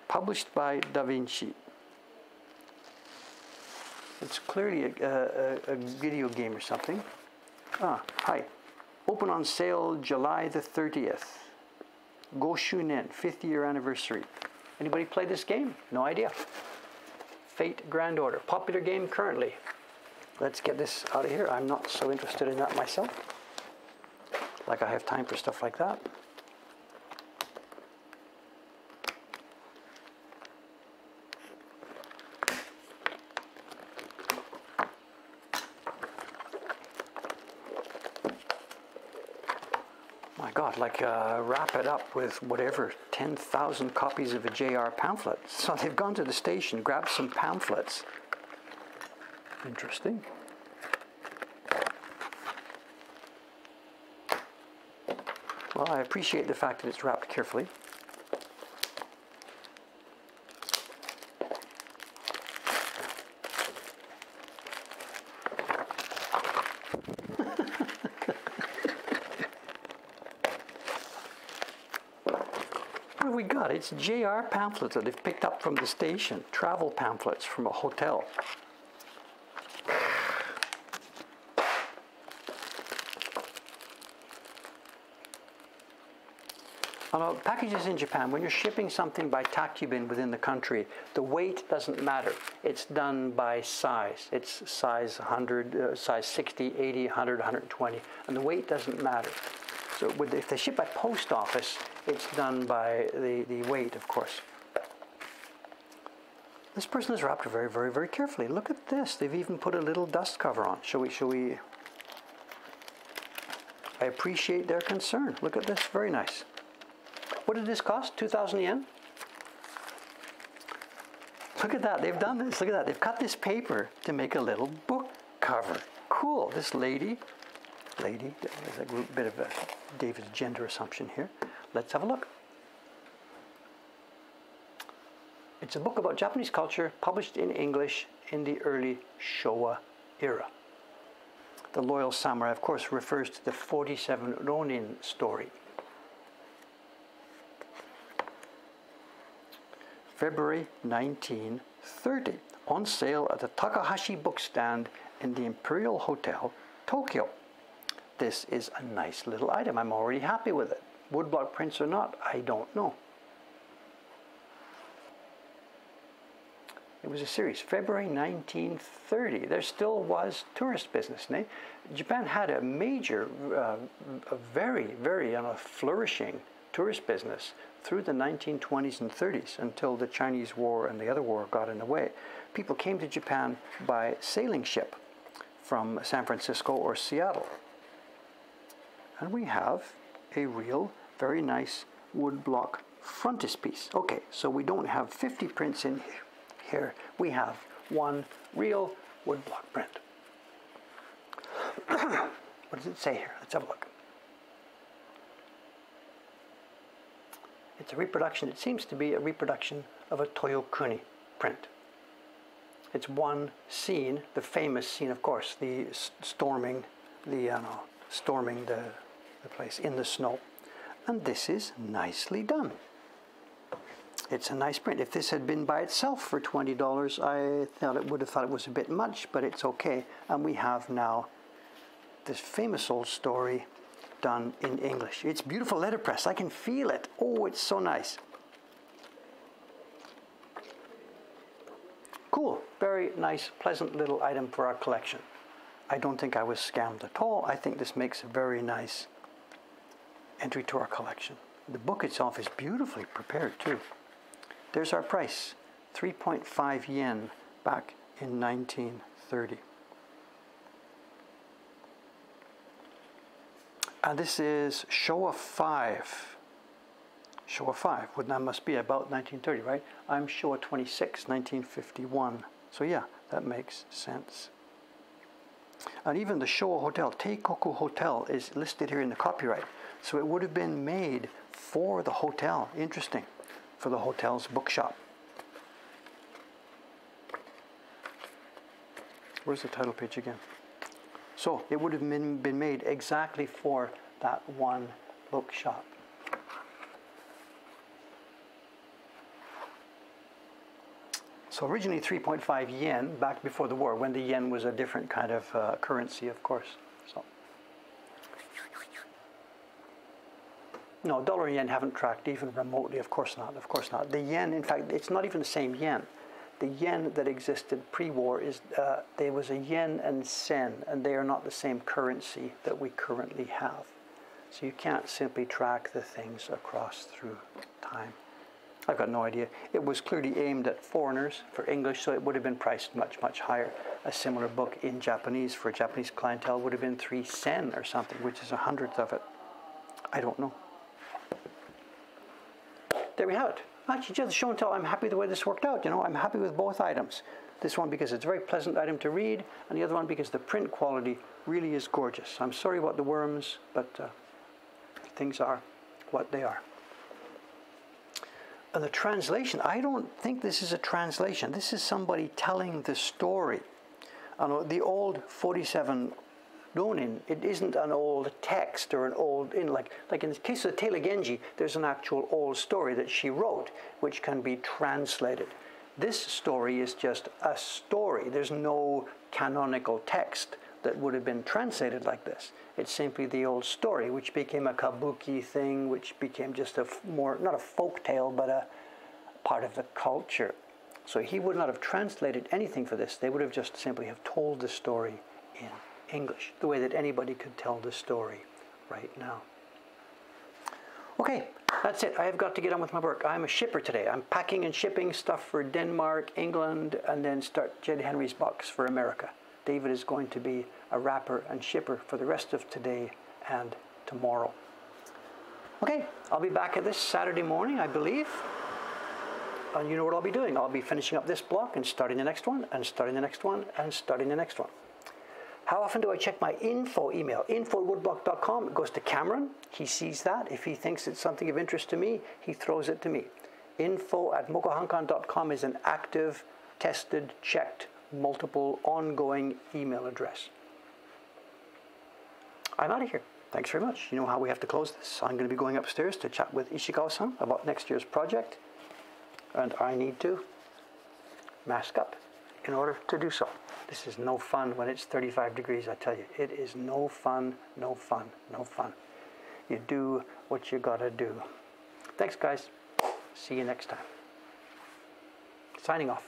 Published by Da Vinci. It's clearly a video game or something. Ah, hi. Open on sale July the 30th. Goshunen, 5th year anniversary. Anybody play this game? No idea. Fate Grand Order. Popular game currently. Let's get this out of here. I'm not so interested in that myself. Like I have time for stuff like that. My God, like wrap it up with whatever, 10,000 copies of a JR pamphlet. So they've gone to the station, grabbed some pamphlets. Interesting. Well, I appreciate the fact that it's wrapped carefully. What have we got? It's JR pamphlets that they've picked up from the station. Travel pamphlets from a hotel. Packages in Japan, when you're shipping something by Takubin within the country, the weight doesn't matter. It's done by size. It's size 100, size 60, 80, 100, 120, and the weight doesn't matter. So if they ship by post office, it's done by the weight, of course. This person has wrapped it very, very, very carefully. Look at this. They've even put a little dust cover on. Shall we? I appreciate their concern. Look at this. Very nice. What did this cost? 2,000 yen? Look at that. They've done this. Look at that. They've cut this paper to make a little book cover. Cool. This lady, there's a bit of a David's gender assumption here. Let's have a look. It's a book about Japanese culture published in English in the early Showa era. The Loyal Samurai, of course, refers to the 47 Ronin story. February 1930, on sale at the Takahashi bookstand in the Imperial Hotel, Tokyo. This is a nice little item. I'm already happy with it. Woodblock prints or not, I don't know. It was a series, February 1930. There still was tourist business. Japan had a major, a very, very flourishing tourist business through the 1920s and 30s until the Chinese War and the other war got in the way. People came to Japan by sailing ship from San Francisco or Seattle. And we have a real, very nice woodblock frontispiece. Okay, so we don't have 50 prints in here. We have one real woodblock print. What does it say here? Let's have a look. It's a reproduction. It seems to be a reproduction of a Toyokuni print. It's one scene, the famous scene, of course, the storming the place in the snow. And this is nicely done. It's a nice print. If this had been by itself for $20, I would have thought it was a bit much, but it's okay. And we have now this famous old story done in English. It's beautiful letterpress. I can feel it. Oh, it's so nice. Cool. Very nice, pleasant little item for our collection. I don't think I was scammed at all. I think this makes a very nice entry to our collection. The book itself is beautifully prepared too. There's our price, 3.5 yen back in 1930. And this is Showa 5. Showa 5, well, that must be about 1930, right? I'm Showa 26, 1951. So yeah, that makes sense. And even the Showa Hotel, Teikoku Hotel, is listed here in the copyright. So it would have been made for the hotel. Interesting. For the hotel's bookshop. Where's the title page again? So it would have been made exactly for that one bookshop. So originally 3.5 yen back before the war, when the yen was a different kind of currency, of course. So no, dollar and yen haven't tracked even remotely. Of course not. Of course not. The yen, in fact, it's not even the same yen. The yen that existed pre-war is there was a yen and sen, and they are not the same currency that we currently have. So you can't simply track the things across through time. I've got no idea. It was clearly aimed at foreigners for English, so it would have been priced much, much higher. A similar book in Japanese for a Japanese clientele would have been 3 sen or something, which is 1/100th of it. I don't know. There we have it. Actually, just show and tell, I'm happy the way this worked out. You know, I'm happy with both items. This one because it's a very pleasant item to read, and the other one because the print quality really is gorgeous. I'm sorry about the worms, but things are what they are. And the translation, I don't think this is a translation. This is somebody telling the story. The old 47 Ronin, it isn't an old text or an old, like in the case of the Tale of Genji, there's an actual old story that she wrote, which can be translated. This story is just a story. There's no canonical text that would have been translated like this. It's simply the old story, which became a kabuki thing, which became just a more, not a folk tale, but a part of the culture. So he would not have translated anything for this. They would have just simply have told the story in English, the way that anybody could tell the story right now. Okay, that's it. I have got to get on with my work. I'm a shipper today. I'm packing and shipping stuff for Denmark, England, and then start Jed Henry's box for America. David is going to be a wrapper and shipper for the rest of today and tomorrow. Okay, I'll be back at this Saturday morning, I believe. And you know what I'll be doing. I'll be finishing up this block and starting the next one, and starting the next one, and starting the next one. How often do I check my info email? info@woodblock.com. It goes to Cameron. He sees that. If he thinks it's something of interest to me, he throws it to me. info@mokohankan.com is an active, tested, checked, multiple, ongoing email address. I'm out of here. Thanks very much. You know how we have to close this. I'm going to be going upstairs to chat with Ishikawa-san about next year's project. And I need to mask up in order to do so. This is no fun when it's 35 degrees, I tell you. It is no fun, no fun, no fun. You do what you gotta do. Thanks, guys. See you next time. Signing off.